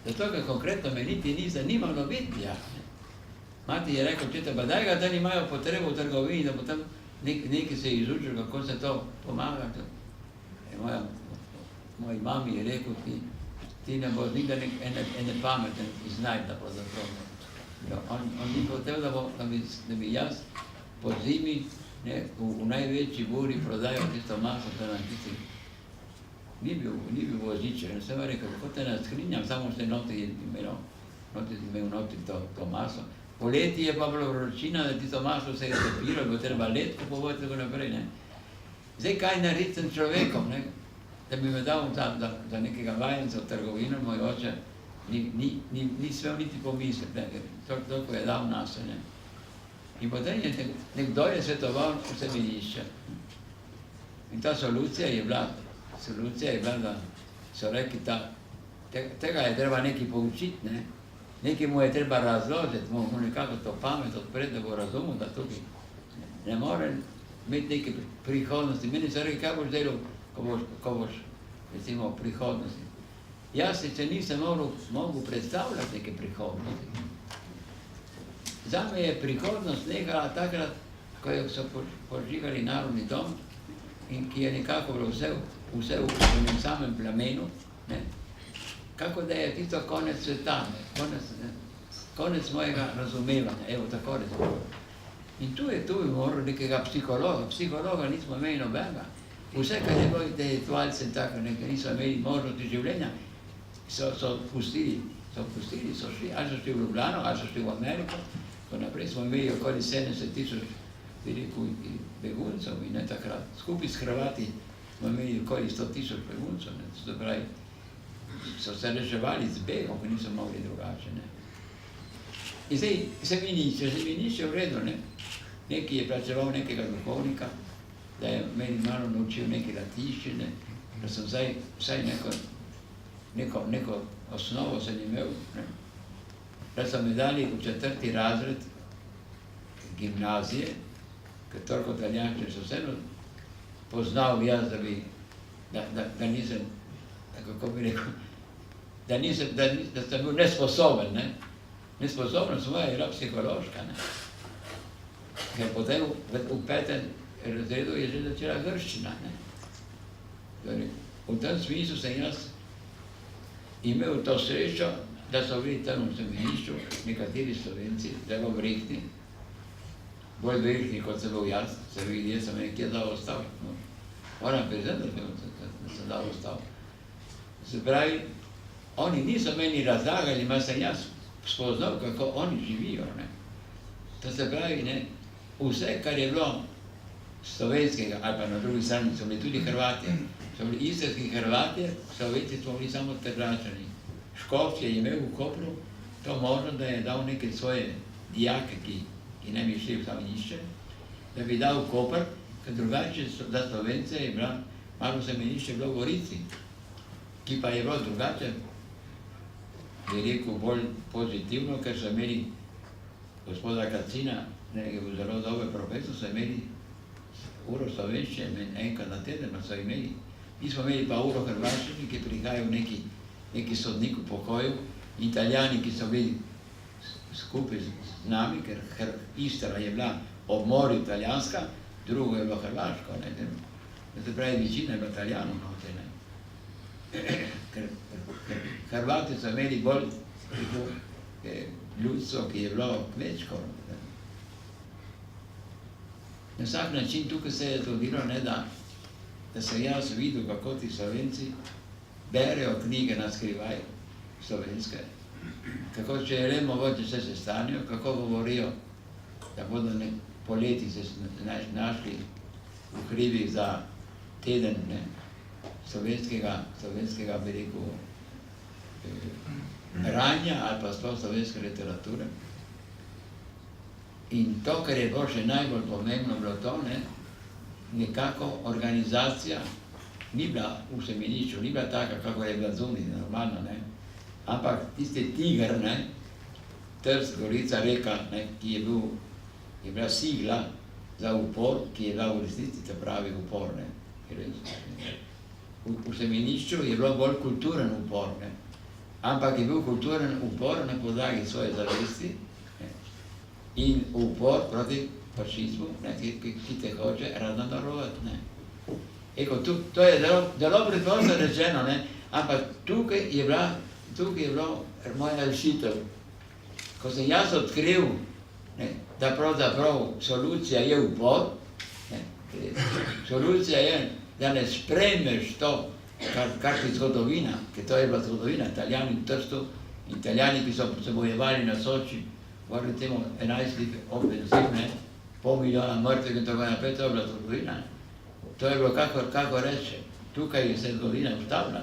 Zato, ker konkretno me niti ni zanimalo biti dijak, ne. Mati je rekel, čete, pa daj ga, da imajo potrebo v trgovini, da bo tam nekaj se izučil, kako se to pomaga. Moji mami je rekel, ti ne boš nikdar ene pameten iznajda, pravzaprav. On ni hotel, da bi jaz po zimi v največji buri prodajal tisto maso, da nam tisti ni bil vozičer. Sem rekel, kako te nas skrinjam, samo ste noti imel noti to maso. Poleti je pa bila vročina, da tisto maso se je topilo, bo treba let kupovati, tako naprej, ne. Zdaj, kaj narediti s tem človekom, ne, da bi me dal za nekega vajenca v trgovino, moj oče ni smel niti pomisliti, toliko je dal nas, ne. In potem je nekdo je svetoval v semenišče. In ta solucija je bila, da so rekli, tega je treba nekaj poučiti, ne. Nekaj mu je treba razložiti, mu nekako to pamet odpreti, da bo razumel, da tukaj ne more imeti neke prihodnosti. Meni so rekli, kaj boš delal, ko boš, recimo, v prihodnosti. Jaz se nisem mogel predstavljati neke prihodnosti. Zame je prihodnost nehala takrat, ko so požigali Narodni dom in ki je nekako bilo vse v enem samem plamenu, ne. Kako da je tisto konec sveta, konec mojega razumevanja, evo, tako recimo. In tu bi moral nekega psihologa nismo imeli nobenega. Vse, kar je bilo intelektualce in tako nekaj, niso imeli možnosti življenja, so pustili, so šli, ali so šli v Ljubljano, ali so šli v Ameriko, to naprej smo imeli okoli 70,000 beguncev in ne takrat. Skupaj s Hrvati smo imeli okoli 100,000 beguncev, ne, to se pravi, so se reševali z begom, ko niso mogli drugače, ne. In zdaj semenišče v redu, ne. Neki je plačeval nekega duhovnika, da je meni malo naučil neke latinščine, da sem vsaj neko osnovo sem imel, ne. Da so me dali v 4. razred gimnazije, ker toliko italijanščine so vseeno poznal jaz, da nisem, kako bi rekel, da sem bil nesposoben, ne. Nesposobnost moja je bila psihološka, ne. ker potem v 5. razredu je že začela grščina. Torej, v tem smislu sem jaz imel to srečo, da so bili tam v semenišču nekateri Slovenci zelo vrihtni, bolj vrihtni kot sem bil jaz, se vidi, jaz sem nekje dal ostal. Moram priznati, da sem dal ostal. Se pravi, oni niso meni razlagali, ima sem jaz spoznal, kako oni živijo. To se pravi, vse, kar je bilo slovenskega, ali pa na drugi strani so bili tudi Hrvatje, so bili istrski Hrvatje, Slovenci smo bili samo Tržačani. Škof je imel v Kopru to možnost, da je dal neke svoje dijake, ki ne bi šli v semenišče, da bi dal v Koper, ker drugače za Slovence je bilo malo semenišče bilo v Gorici, ki pa je bilo drugače, bi rekel, bolj pozitivno, ker so imeli gospoda Kacina, nekaj bil zelo dober profesor, so imeli uro slovenščine, enkrat na teden pa so imeli. Mi smo imeli pa uro hrvaščine, ki prihajajo neki sodnik v pokoju, Italijani, ki so bili skupaj z nami, ker Istra je bila ob morju italijanska, drugo je bilo hrvaško. Se pravi, večina je bila Italijanov noter. Ker Hrvati so imeli bolj ljudstvo, ki je bilo kmečko. Na vsak način tukaj se je zgodilo, da sem jaz videl, kako ti Slovenci berejo knjige na skrivaj slovenske, kako če je le mogoče se sestanijo, kako govorijo, da bodo poleti se našli v hribih za teden slovenskega, bi rekel, branja ali pa sploh slovenske literature. In to, kar je bilo še najbolj pomembno, bilo to, nekako organizacija ni bila v semenišču, ni bila taka, kako je bila zunaj, normalno, ampak tiste Tiger, Trst, Gorica, Reka, ki je bila sigla za upor, ki je bila v resnici ta pravi upor. V semenišču je bilo bolj kulturen upor, ampak je bil kulturen upor na podlagi svoje zavesti in upor proti fašizmu, ki te hoče rado narovati. To je zelo preprosto rečeno, ampak tukaj je bila moja rešitev. Ko sem jaz odkril, da pravzaprav solucija je upor, solucija je, da ne sprejmeš to, kar ti zgodovina, ker to je bila zgodovina, Italijani v Trstu, Italijani, ki so se bojevali na Soči, govorili temu 11 ofenziv, pol milijona mrtvih in tako naprej, to je bila zgodovina. To je bilo, kako reče, tukaj se je zgodovina ustavila.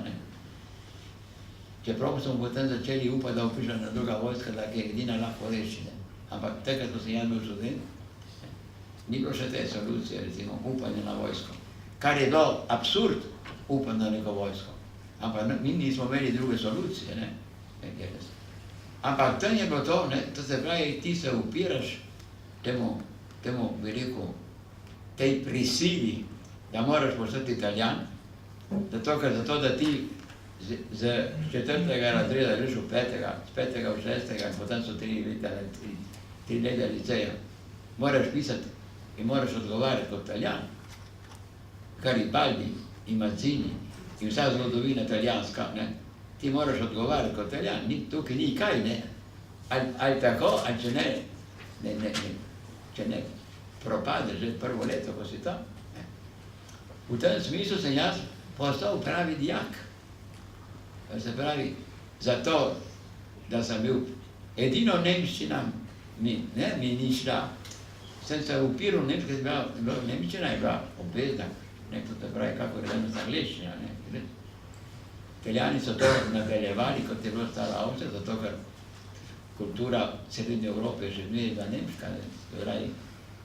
Čeprav smo potem začeli upati, da upiša na druga vojska, da je edina lahko reči. Ampak takrat, ko sem jaz bil študent, ni bilo še te solucije, recimo, upanje na vojsko. Kar je bilo absurd, upanje na neko vojsko. Ampak mi nismo imeli druge solucije, Ampak tam je bilo to se pravi, ti se upiraš temu, bi rekel, tej prisili, da moraš postati Italijan, zato da ti z 4. razreda greš v 5., z 5. v 6. in potem so 3 leta liceja. Moraš pisati in moraš odgovarjati kot Italijan. Garibaldi in Mazzini in vsa zgodovina italijanska, ti moraš odgovarjati kot Italijan, tukaj ni kaj, ali tako, ali če ne propade že prvo leto, ko si tam. V tem smislu sem jaz postal pravi dijak. Se pravi, zato, da sem bil edino nemščina, mi ni šla. Sem se upiral nemščina, nemščina je bila obvezna, to se pravi, kako je danes angleščina. Italijani so to nadaljevali, kot je bilo stara Avstrija, zato ker kultura Srednje Evrope je še zmeraj bila nemška.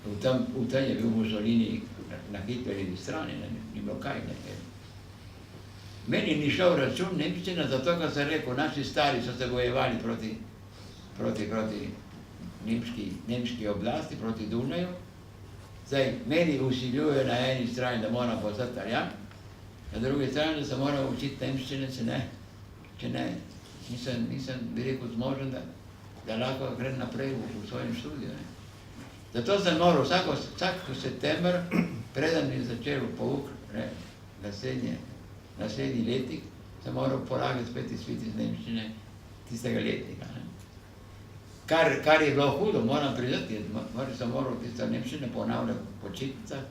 V tem je bil Mussolini na Hitlerjevi strani, ni bilo kaj. Meni ni šel račun nemščina, zato ker sem rekel, naši stari so se bojevali proti nemški oblasti, proti Dunaju. Zdaj, meni usiljujejo na eni strani, da moram postati Italijan, na drugi strani, da se moram učiti nemščine, če ne, nisem, bi rekel, zmožen, da lahko grem naprej v svojem študiju. Zato sem moral vsak september, preden je začel pouk, naslednji letnik, sem moral polagati spet izpit iz nemščine tistega letnika. Ne. Kar je bilo hudo, moram priznati, sem moral tista nemščina ponavljati po počitnicah,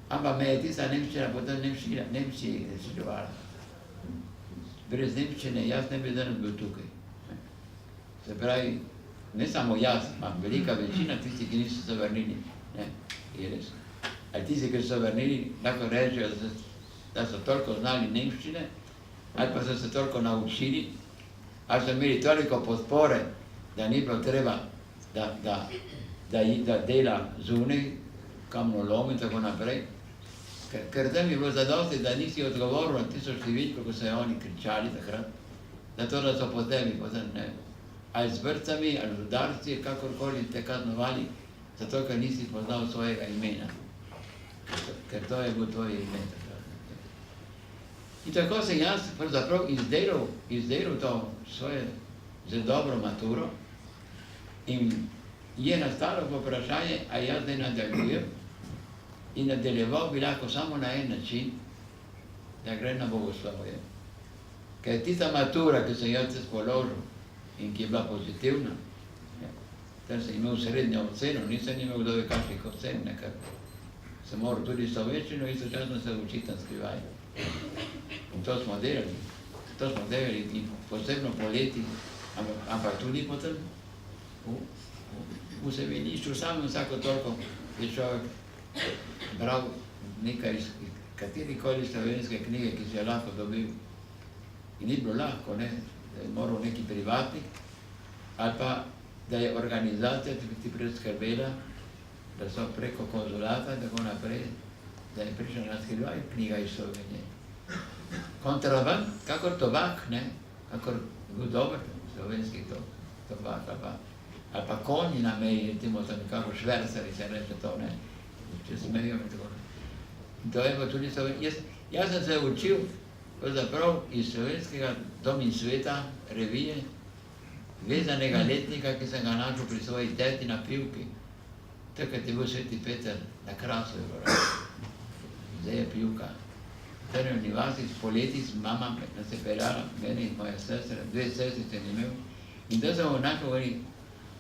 ampak me je tista nemščina potem Nemčiji reševala. Brez nemščine jaz ne bi danes bil tukaj. Se pravi, ne samo jaz, ampak velika večina tistih, ki niso se vrnili. Ne, je res. Ali tisti, ki so se vrnili, lahko rečejo, da so toliko znali nemščine, ali pa so se toliko naučili, ali so imeli toliko podpore, da ni bilo treba, da dela zunaj, kamnolom in tako naprej. Ker tam je bilo zadosti, da nisi odgovoril na tisto številko, ko so oni kričali takrat, zato da so po tebi potem, ne, ali z vrcami, ali z udarci, kakorkoli te kaznovali, zato ker nisi poznal svojega imena. Ker to je bilo tvoje ime takrat. In tako sem jaz pravzaprav izdelal to svoje zelo dobro maturo in je nastalo vprašanje, a jaz ne nadaljujem in nadaljeval bi lahko samo na en način, da gre na bogoslovje. Ker tista matura, ki sem jaz položil in ki je bila pozitivna, tam sem imel srednjo oceno, nisem imel kdo ve kakšnih ocen, ker sem moral tudi slovenščino, istočasno se učiti na skrivaj. In to smo delali in posebno poleti, ampak tudi potem v semenišču samem vsako toliko je človek bral nekaj iz katerikoli slovenske knjige, ki si je lahko dobil. In ni bilo lahko, ne, da je moral neki privatnik, ali pa da je organizacija ti preskrbela, da so preko konzulata in tako naprej, da je prišla na skrivaj knjiga iz Slovenije. Kontraband, kakor tobak, ne, kakor bil dober slovenski tobak, ali pa konji na meji, recimo so nekako švercari, se reče to, ne, če smejo in tako. In to je bilo tudi Slovenije. Jaz sem se učil pravzaprav iz slovenskega Dom in sveta, revije, vezanega letnika, ki sem ga našel pri svoji teti na Pivki. Takrat je bil Sveti Peter na Krasu, zdaj je Pivka. Tam je v Nivasi s poleti, s mama nas je peljala, meni in moja sestra, 2 sestrice ni imel. In da sem našel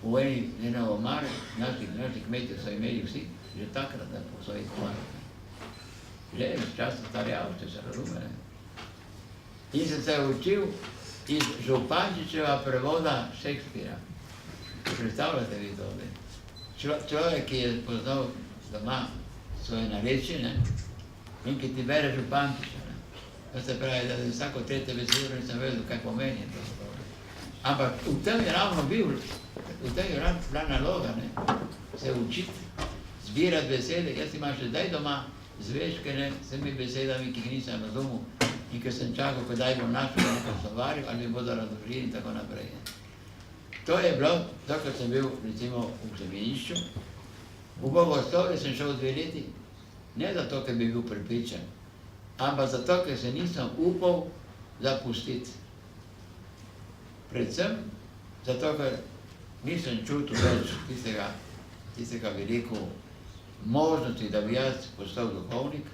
v eni omari, naši kmetje so imeli vsi, že takrat, da po svojih omarah. Že iz časa stare Avstrije, se razume, ne. In sem se učil iz Župančičeva prevoda Šekspira. Predstavljate vi to, ne? Človek, ki je poznal doma svoje narečje, in ki ti bere Župančiča, ne? To se pravi, da vsako tretje besedo nisem vedel, kaj pomeni to. Ampak v tem je ravno bil, v tem je ravno bila naloga, ne? Se učiti, zbirati besede. Jaz imam še zdaj doma zveške, ne, s temi besedami, ki jih nisem razumel in ker sem čakal, kdaj bom našel v nekem slovarju, ali mi bodo razložili in tako naprej. To je bilo, dokaj sem bil, recimo, v semenišču. V bogoslovje sem šel 2 leti, ne zato, ker bi bil prepričan, ampak zato, ker se nisem upal zapustiti. Predvsem zato, ker nisem čutil več tistega veliko možnosti, da bi jaz postal duhovnik.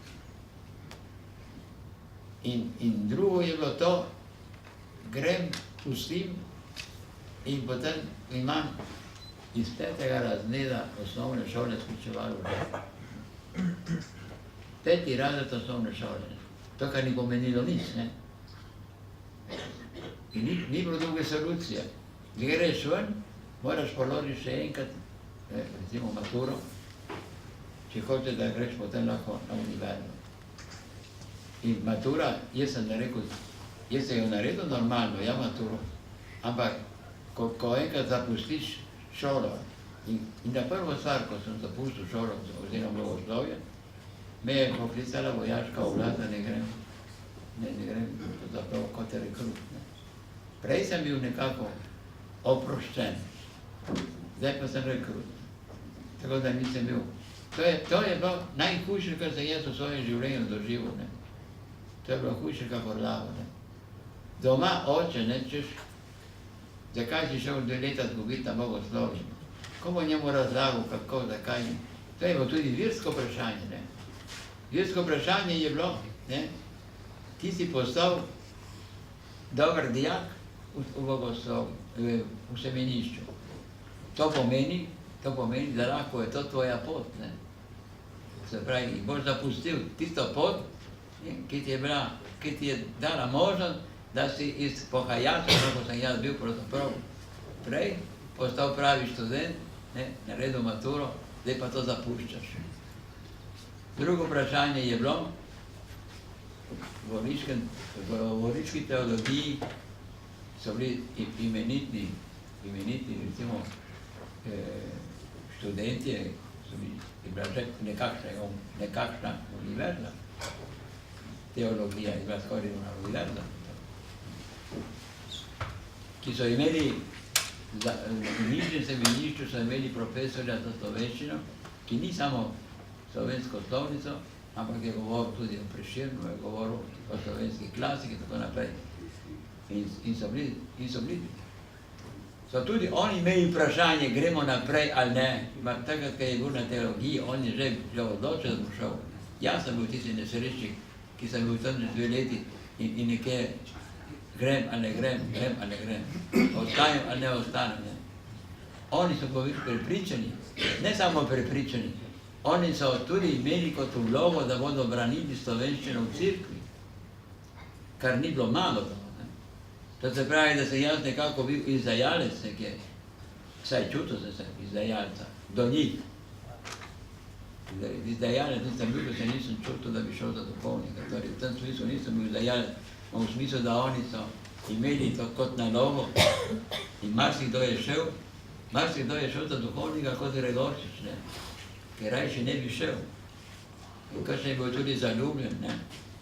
In drugo je bilo to, grem, pustim in potem imam iz 5. razreda osnovne šole spričevalo že. 5. razred osnovne šole. To, kar ni pomenilo nič, ne. In ni bilo druge solucije. Greš ven, moraš položiti še enkrat, recimo maturo, če hočeš, da greš potem lahko na univerzo. In matura, jaz sem jo naredil normalno, ja, maturo, ampak ko enkrat zapustiš šolo in na prvo stvar, ko sem zapustil šolo oziroma bogoslovje, me je poklicala vojaška oblast, da ne grem zapravo kot rekrut. Prej sem bil nekako oproščen, zdaj pa sem rekrut, tako da nisem bil. To je bilo najhujše, kar sem jaz v svojem življenju doživel, ne. To je bilo hujše kakor lava, ne. Doma oče, ne, češ, zakaj si šel 2 leta zgubiti na bogoslovje? ko bo njemu razlagal, kako, zakaj. To je bilo tudi versko vprašanje, ne. Versko vprašanje je bilo, ne, ti si postal dober dijak v bogoslovju, v semenišču. To pomeni, da lahko je to tvoja pot, ne. Se pravi, boš zapustil tisto pot, ki ti je dala možnost, da si iz pohajača, kako sem jaz bil pravzaprav prej, postal pravi študent, naredil maturo, zdaj pa to zapuščaš. Drugo vprašanje je bilo, v goriški teologiji so bili imenitni, recimo, študentje, je bila že nekakšna univerza. Teologija je bila skoraj una univerza. Ki so imeli, v nižjem semenišču so imeli profesorja za slovenščino, ki ni samo slovensko slovnico, ampak je govoril tudi o Prešernu, je govoril o slovenski klasiki in tako naprej. In so bili. So tudi oni imeli vprašanje, gremo naprej ali ne. Takrat, ko je bil na teologiji, on je že odločil, da bo šel. Jaz sem bil tisti nesrečnik, ki sem bil tam 2 leti in nekje grem ali ne grem, ostanem ali ne ostanem. Oni so bili prepričani, ne samo prepričani, oni so tudi imeli kot vlogo, da bodo branili slovenščino v cerkvi, kar ni bilo malo to. To se pravi, da sem jaz nekako bil izdajalec nekje, vsaj čutil sem se izdajalca, do njih. Izdajalec nisem bil, da se nisem čutil, da bi šel za duhovnika. Torej, v tem smislu nisem bil izdajalec, v smislu, da oni so imeli to kot nalogo in marsikdo je šel za duhovnika kot Gregorčič, ne, ker rajši ne bi šel. In kakšen je bil tudi zaljubljen, ne,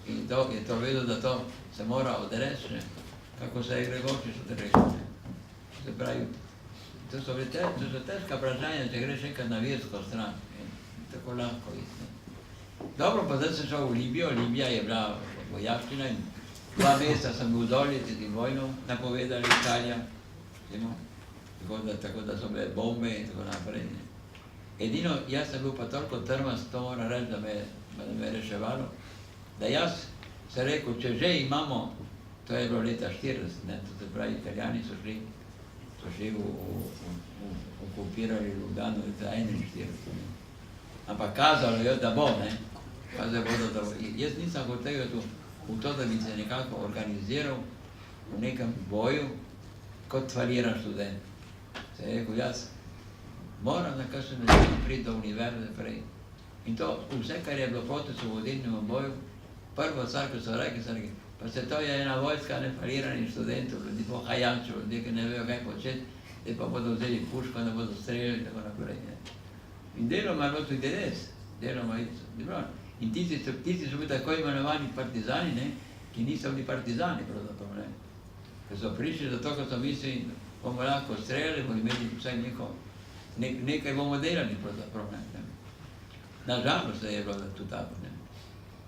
in je to vedel, da to se mora odreči, ne, kako se je Gregorčič odrešil, ne. Se pravi, to so težka vprašanja, če greš enkrat na versko stran, tako lahko iti, ne. Dobro, pa zdaj sem šel v Libijo, Libija je bila vojaščina in 2 meseca sem bil dol, tudi vojno napovedali Italija, tako da so bile bombe in tako naprej, ne. Edino, jaz sem bil pa toliko trmast, to moram reči, da me je reševalo, da jaz sem rekel, če že imamo, to je bilo leta 40, ne, to se pravi, Italijani so šli okupirali Ljubljano leta 41, ne. Ampak kazalo je, da bo, ne, jaz nisem hotel v to, da bi se nekako organiziral v nekem boju, kot faliran študent. Se je rekel, jaz moram na kakšen način priti do univerze prej. In to, vse, kar je bilo proti svobodilnemu boju, prvo stvar, ko so rekli, pa se to je ena vojska nefaliranih študentov, ljudi pohajančev, ljudi, ki ne vejo, kaj početi, zdaj pa bodo vzeli puško, da bodo streljali in tako naprej. In deloma je bilo tudi res, in tisti so bili tako imenovani partizani, ne, ki niso bili partizani, pravzaprav, ne. Ker so prišli zato, ko so mislili, bomo lahko streljali, bomo imeli vsaj nekaj bomo delali, pravzaprav, ne. Nažalost je bilo tudi tako, ne.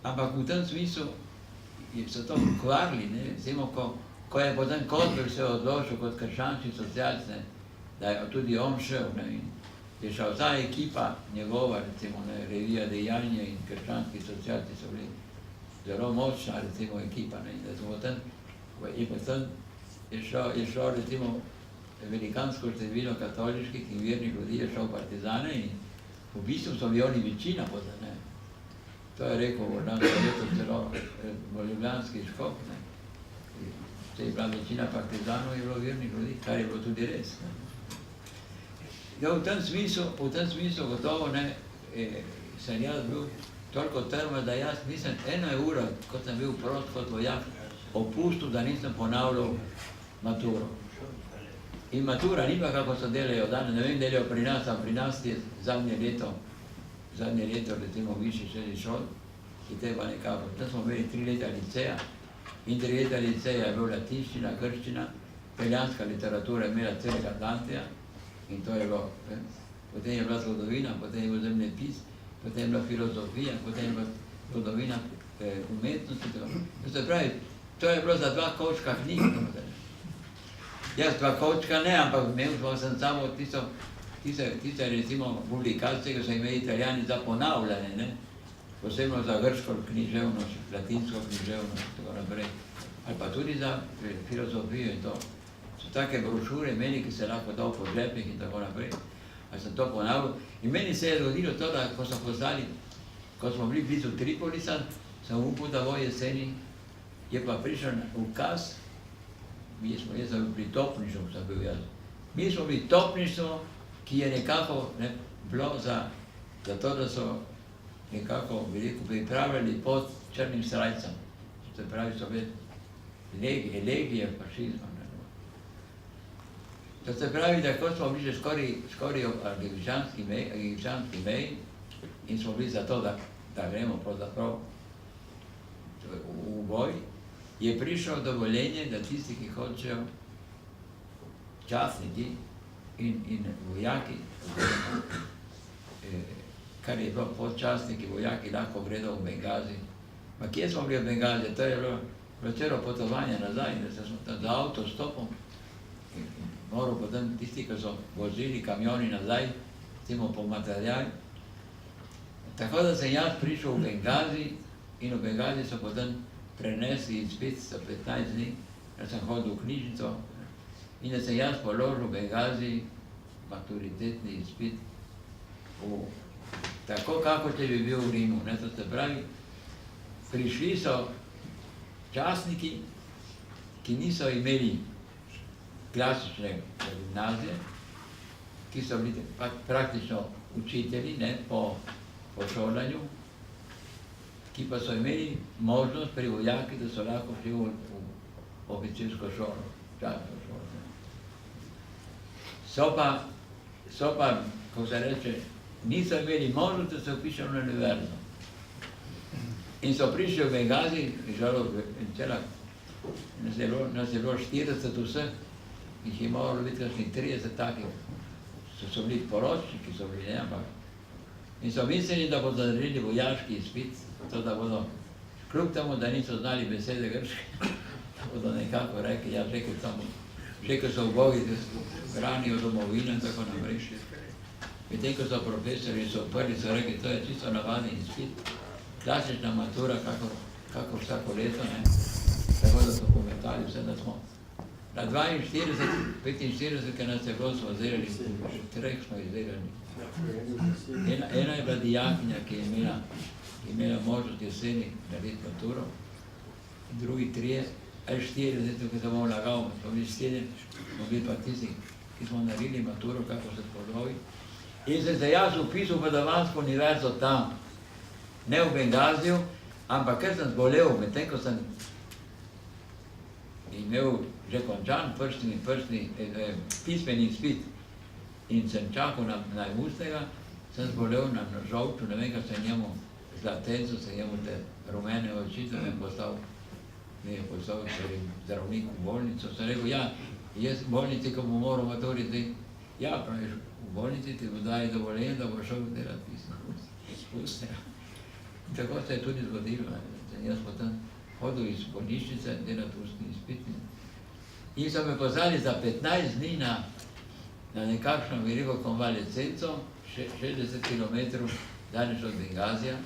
Ampak v tem smislu so to kvarili, ne, recimo, ko je potem Kotler se odločil kot krščanski socialc, ne, da je tudi on šel, ne, in je šla vsa ekipa njegova, recimo, ne, Revija Dejanja in krščanski socialci so bili zelo močna, recimo, ekipa, ne, in da smo potem je šlo, recimo, velikansko število katoliških in vernih ljudi je šlo v partizane in v bistvu so bili oni večina potem, ne. To je rekel v lansko leto celo v ljubljanski škop, ne. Če je bila večina partizanov, je bilo vernih ljudi, kar je bilo tudi res, ne. Ja, v tem smislu gotovo, ne, sem jaz bil toliko trma, da jaz nisem 1 uro, ko sem bil prost kot vojak, opustil, da nisem ponavljal maturo. In matura ni pa, kako so delajo danes, ne vem, delajo pri nas, a pri nas je zadnje leto, recimo, višji srednji šol, ki treba nekako. Tam smo imeli 3 leta liceja in 3 leta liceja je bila latinščina, grščina, italijanska literatura je imela celega Atlantija in to je bilo. Potem je bila zgodovina, potem je bil zemljepis, potem je bila filozofija, potem je bila zgodovina umetnosti. To se pravi, to je bilo za 2 kovčka knjig. Jaz 2 kovčka ne, ampak imel sem samo tisto tiste recimo publikacije, ki so imeli Italijani za ponavljanje, ne? Posebno za grško književnost, latinsko književnost in tako naprej. Ali pa tudi za filozofijo in to. So take brošure imeli, ki se lahko dal po žepih in tako naprej. Ali sem to ponavljal. In meni se je zgodilo to, da ko so poslali, ko smo bili blizu Tripolisa, sem upal, da bo jeseni, je pa prišel ukaz, jaz sem pri topništvu, sem bil jaz. Mi smo bili topništvo, ki je nekako bilo za to, da so nekako veliko pripravljali pod črnim srajcem. Se pravi, so bili legije fašizma. To se pravi, da ko smo bili že skoraj ob egipčanski meji in smo bili za to, da gremo pravzaprav v boj, je prišlo dovoljenje, da tisti, ki hočejo častniki in vojaki, kar je bilo podčastniki, vojaki lahko gredo v Bengazi. Ma kje smo bili v Bengazi? To je bilo celo potovanje nazaj, da smo tam za avtostopom. Moral potem tisti, ki so vozili kamioni nazaj, timo po material. Tako da sem jaz prišel v Bengazi in v Bengazi so potem prenesli izpit za 15 dni, da sem hodil v knjižnico in da sem jaz položil v Bengazi maturitetni izpit tako, kako če bi bil v Rimu. To se pravi, prišli so častniki, ki niso imeli klasične gimnazije, ki so bili praktično učitelji po šolanju, ki pa so imeli možnost pri vojaki, da so lahko šli v oficirsko šolo, častno šolo. So pa, ko se reče, niso imeli možnost, da se vpišejo na univerzo. In so prišli v Bengazi, nas je bilo 40 vseh, jih je moralo biti kakšnih 30 takih, so bili poročniki, so bili, ampak. In so mislili, da bodo naredili vojaški izpit, to da bodo, kljub temu, da niso znali besede grške, bodo nekako rekli, ja, že ko so ubogi, branijo domovino in tako naprej. Medtem ko so profesori so prvi, so rekli, to je čisto navadni izpit, klasična matura, kako vsako leto, tako da so pometali vse, da smo. Na 42, 45, ki nas je bilo, smo izdelali, še 3 smo izdelali. Ena je bila dijakinja, ki je imela možnost jeseni narediti maturo, drugi 3, ali 4, ki se bomo lagal, smo bili 7, smo bili pa tisti, ki smo naredili maturo, kako se podobi. In sem se jaz upisal v Padavansko univerzo tam, ne v Bengaziju, ampak ker sem zbolel, medtem ko sem imel že končan pismeni izpit in sem čakal na ustnega, sem zbolel na žolču, ne vem, kaj sem njemu zlatencu, sem njemu te rumene oči, da me je poslal zdravnik v bolnico, sem rekel, ja, jaz v bolnici, ko bom moral maturi, ja, praviš, v bolnici ti bo dali dovoljenje, da bo šel delati ustnega. In tako se je tudi zgodilo, sem jaz potem hodil iz bolnišnice delati ustni izpit. In so me poslali za 15 dni na nekakšno veliko konvalescenco, 60 km daleč od Bengazija.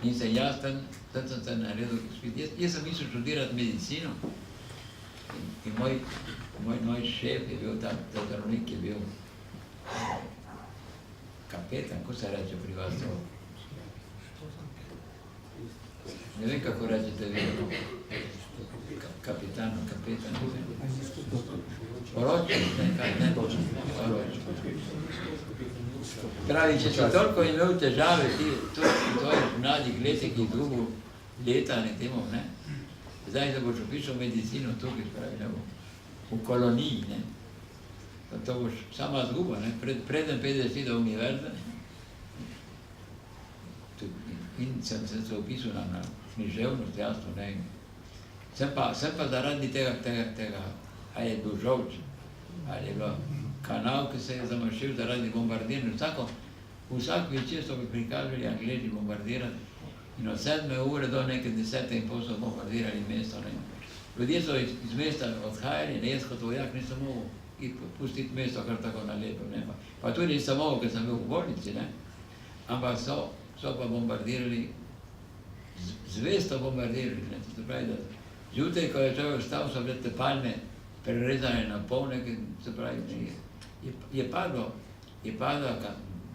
In sem jaz tam sem se naredil izpit. Jaz sem mislil študirati medicino. In moj šef je bil tam, ta zdravnik je bil kapetan, ko se reče pri vas to? Ne vem, kako rečete vi, kapetan. Poročnik, ne točno, poročnik. Pravi, če si toliko imel težave, ti v tvojih mladih letih izgubil leta, ne temu, ne? Zdaj, da boš opišel medicino tukaj, pravi, v koloniji, ne? To boš sama zguba, ne? Preden 50 do univerze. In sem se opisal na književnost, jasno, ne. Sem pa zaradi tega, ali je bil žolč, ali je bilo kanal, ki se je zamašil zaradi bombardiranja. Vsak večer so bi prikazali Angleži bombardirati in od 7 ure do neke 10:30 so bombardirali mesto. Ljudje so iz mesta odhajali, jaz kot vojak nisem mogel pustiti mesto kar tako na lepo, ne. Pa tudi nisem mogel, ker sem bil v bolnici, ne. Ampak so pa bombardirali, zvesto bombardirali, ne. To se pravi, da zjutraj, ko je človek vstal, so bile te palme prerezane na polne, se pravi, je padla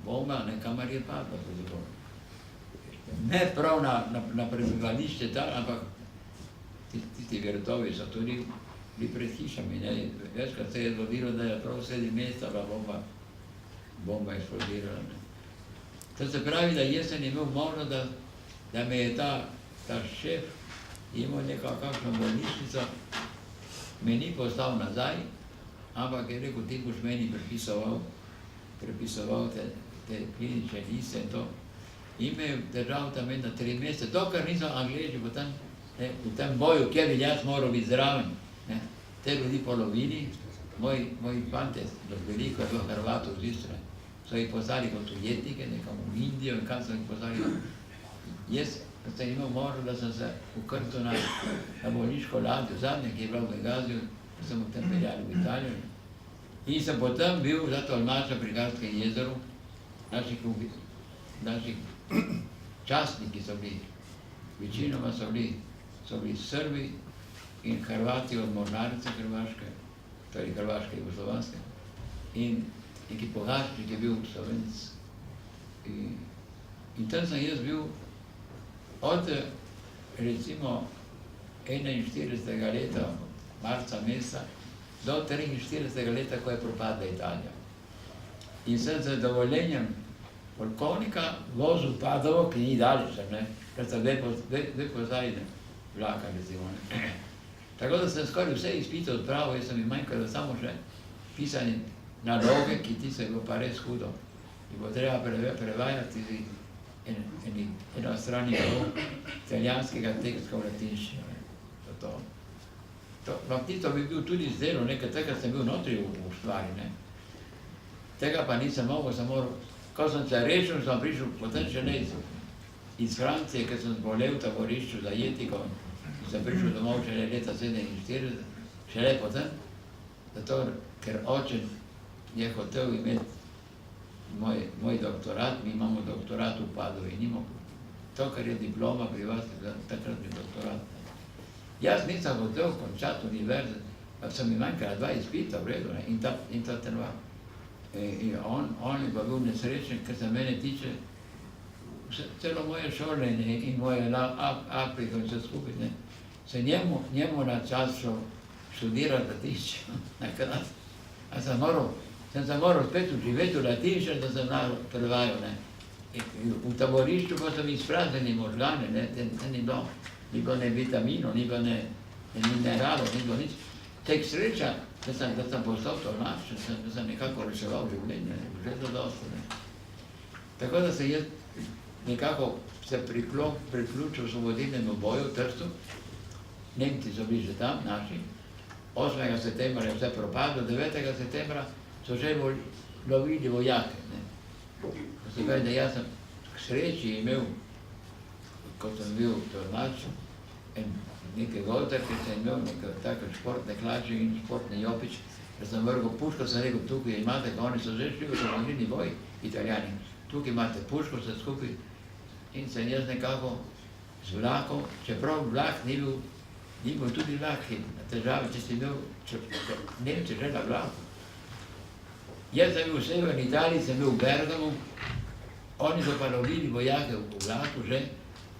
bomba, ne, kamar je padla, ne prav na prebivališče tam, ampak tisti vrtovi so tudi bili pred hišami, ne. Večkrat se je zgodilo, da je prav sredi mesta bomba eksplodirala, ne. To se pravi, da jaz sem imel možnost, da me je ta šef imel kakšno bolnišnico, me ni poslal nazaj, ampak je rekel, ti boš meni prepisoval te klinične liste in to. In me je držal tam na 3 mesece, dokler niso Angleži v tem boju, kjer bi jaz moral biti zraven. Te ljudi polovili, moji fante, veliko je bilo Hrvatov z Istre, so jih poslali kot ujetnike, nekam v Indijo in kam so jih poslali. Jaz sem imel možnost, da sem se ukrtil na bolniško ladjo zadnje, ki je bila v Bengaziju, da sem potem peljali v Italijo. In sem potem bil za tolmača pri Garskem jezeru, naših častniki so bili, večinoma so bili Srbi in Hrvati od mornarice Hrvaške, torej Hrvaške in Jugoslovanske, in neki Pogačnik je bil Slovenec. In tam sem jaz bil od recimo 41. leta, marca meseca, do 43. leta, ko je propadla Italija. In sem z dovoljenjem polkovnika vozil v Padovo, ki ni daleč, ker sem dve pozaji vlaka, recimo. Tako da sem skoraj vse izpite odpravil, jaz sem jim manjkalo samo še pisanje naloge, ki ti se je bilo pa res hudo. In bo treba prevajati eno stran italijanskega teksta v latinščino. Tito bi bil tudi zdelo, nekaj tega sem bil notri v stvari. Tega pa nisem mogel, ko sem se rešil, sem prišel potem še ne iz Francije, ker sem zbolel v taborišču za jetiko, sem prišel domov šele leta 47, šele potem, zato, ker oče je hotel imeti moj doktorat, mi imamo doktorat v Padovi, to, kar je diploma pri vas, takratni doktorat. Jaz nisem hotel končati univerze, pa sem mi manjkala 2 izpita, v redu, in ta trva. In on je pa bil nesrečen, ker se mene tiče, celo moje šolanje in moje Afrike in vse skupaj, se njemu na čas študirati latinščino, nakrat. A sem se moral spet uživeti v latinščino, da sem prevajal. V taborišču pa so mi izpraznjeni možgane, ni bilo ne vitaminov, ni bilo ne mineralov, ni bilo nič. Tek sreča, da sem postal tolmač, da sem nekako reševal življenje, že zadosto. Tako da se jaz nekako se priključil osvobodilnemu boju v Trstu. Nemci so bili že tam, naši. 8. septembra je vse propadlo, 9. septembra so že lovili vojake. Se pravi, da jaz sem k sreči imel, ko sem bil tolmač, nekaj volter, ker sem imel nekaj take športne hlače in športni jopič, ker sem vrgel puško, sem rekel, tukaj imate, oni so že šli v osvobodilni boj, Italijani, tukaj imate puško, vse skupaj, in sem jaz nekako z vlakom, čeprav vlak ni bil tudi vlak, težave, če si imel, Nemci že na vlaku. Jaz sem bil v severni Italiji, sem bil v Bergamu, oni so pa lovili vojake v vlaku že,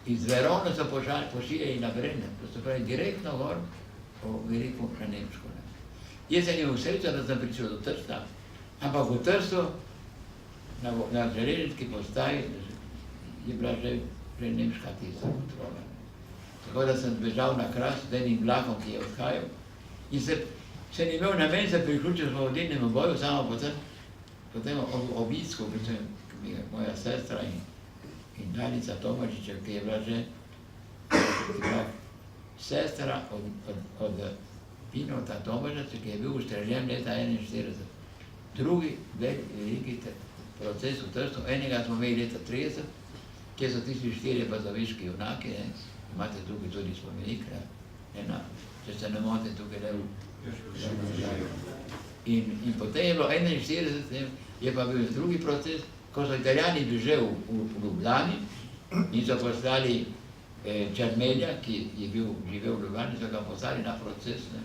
iz Verone so pošiljali na Brenner, to se pravi direktno gor, veliko na Nemško. Jaz sem imel srečo, da sem prišel do Trsta, ampak v Trstu, na železniški postaji, je bila že nemška tista kontrola. Tako da sem bežal na Kras z enim vlakom, ki je odhajal, in sem imel namen se priključiti osvobodilnemu boju, samo potem obisku, ki mi je moja sestra in Danica Tomažiča, ki je bila že sestra od Pinota Tomažiča, ki je bil ustreljen leta 41. Drugi veliki proces v Trstu, enega smo imeli leta 30, kjer so tisti 4 bazoviški junaki, imate tukaj tudi spomenik, če se ne mote tukaj le v In potem je bilo 41, je pa bil drugi proces, ko so Italijani bili že v Ljubljani in so poslali Čermelja, ki je živel v Ljubljani, so ga poslali na proces, ne.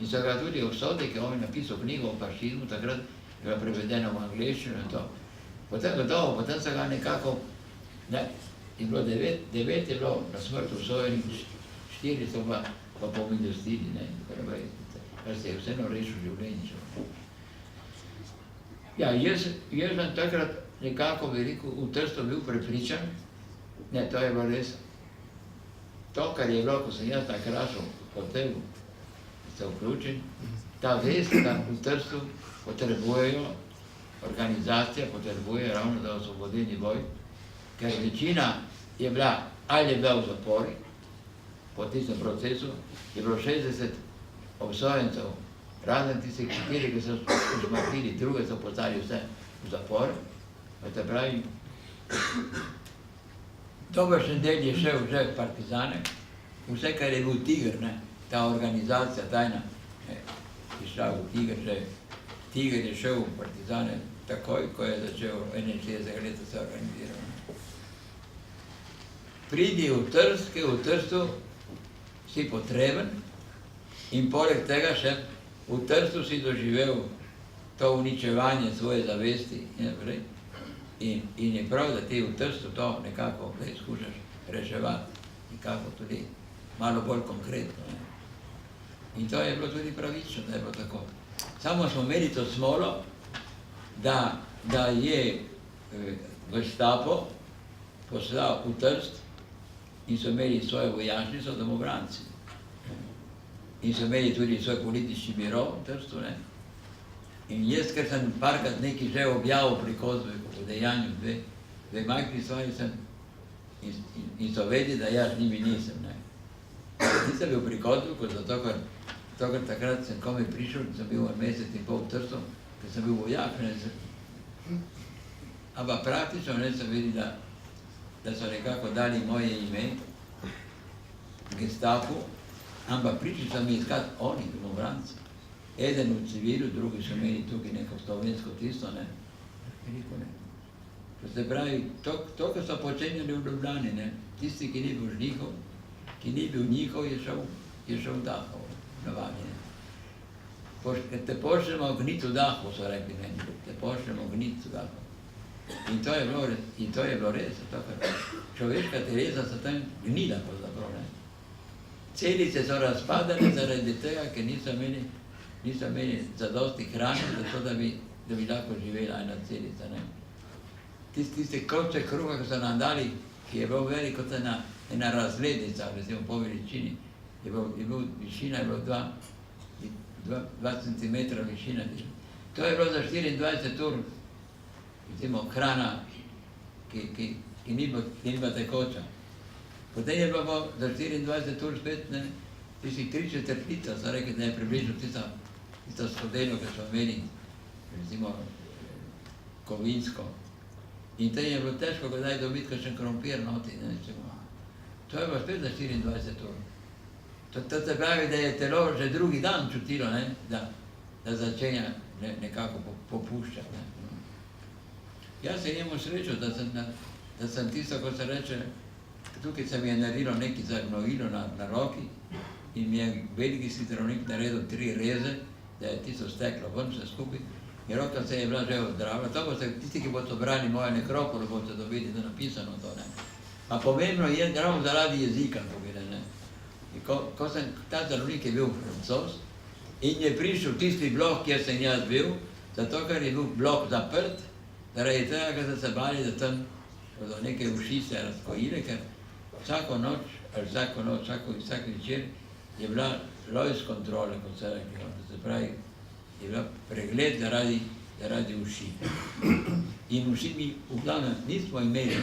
In so ga tudi obsodili, ker on je napisal knjigo o fašizmu, takrat je bila prevedena v angleščino in to. Potem gotovo, potem so ga nekako, ne, je bilo 9 je bilo na smrt obsojenih, 4 so pa pomilostili, ne, kar se je vseeno rešil življenje. Ja, jaz sem takrat nekako veliko v Trstu bil prepričan, ne, to je bilo res, to, kar je bilo, ko sem jaz na Krašu hotel, se vključen, ta vest, da v Trstu potrebujejo, organizacija potrebuje ravno za osvobodilni boj, ker večina je bila, ali je bila v zapori, po tistem procesu, je bilo 60 obsojencev, razen tistih 4, ki so usmrtili, druge so poslali vse v zapor, to pravi, dobršen del je šel že v partizane, vse, kar je bil Tiger, ne, ta organizacija tajna, je šla v Tiger že, Tiger je šel v partizane takoj, ko je začel 61 leta se organiziral. Pridi v Trst, ki v Trstu si potreben in poleg tega še v Trstu si doživel to uničevanje svoje zavesti in naprej. In je prav, da ti v Trstu to nekako skušaš reševati, nekako tudi malo bolj konkretno. Ne. In to je bilo tudi pravično, da je bilo tako. Samo smo imeli to smolo, da je Gestapo poslal v Trst in so imeli svojo vojašnico domobranci. In so imeli tudi svoj politični biro v Trstu, ne. In jaz, ker sem parkrat nekaj že objavil pri Kozbi, v dejanju dve majhni stvari sem in so vedeli, da jaz njimi nisem, ne. Nisem bil pri Kozbi, zato ker takrat sem komaj prišel, sem bil mesec in pol v Trstu, ker sem bil vojak, ne. Ampak praktično ne sem videl, da so nekako dali moje ime Gestapu, ampak prišli so mi iskati oni, domobranci. Eden v civilu, drugi so imeli tukaj neko slovensko tisto, ne. Veliko, ne. To se pravi, to, kar so počenjali v Ljubljani, ne. Tisti, ki ni bil njihov, je šel v Dachau, navadi, ne. Te pošljemo gnit v Dachau, so rekli meni, te pošljemo gnit v Dachau. In to je bilo res, ker človeška telesa so tam gnila pravzaprav, ne. Celice so razpadale zaradi tega, ker niso imeli zadosti hrane, zato da bi lahko živela ena celica, ne. Tiste kovce kruha, ki so nam dali, ki je bil velik kot ena razglednica, recimo po veličini, višina je bila 2 cm višina. To je bilo za 24 ur, recimo hrana, ki ni bila tekoča. Potem je bilo za 24 ur spet, ne, tistih 3/4 litra, so rekli, da je približno tisto skodelo, ki smo imeli, recimo kovinsko. In tem je bilo težko kdaj dobiti kakšen krompir noti, ne, to je bilo spet za 24 ur. To se pravi, da je telo že drugi dan čutilo, ne, da začenja nekako popuščati, ne. Jaz sem imel srečo, da sem tisto, ko se reče, tukaj se mi je naredilo nekaj za gnojilo na roki in mi je belgijski zdravnik naredil 3 reze, da je tisto steklo ven vse skupaj in roka se je bila že ozdravila. To boste, tisti, ki boste brali mojo nekropolo, boste dobili, da je napisano to, ne. A pomembno je ravno zaradi jezika, ne. Ko sem, ta zdravnik je bil Francoz in je prišel tisti blok, kjer sem jaz bil, zato ker je bil blok zaprt, zaradi tega, ker so se bali, da tam bodo neke uši se razkojile, ker vsako noč, vsak večer je bila Lois kontrole, kot se rekli, to se pravi, je bila pregled zaradi uši. In uši mi v glavnem nismo imeli,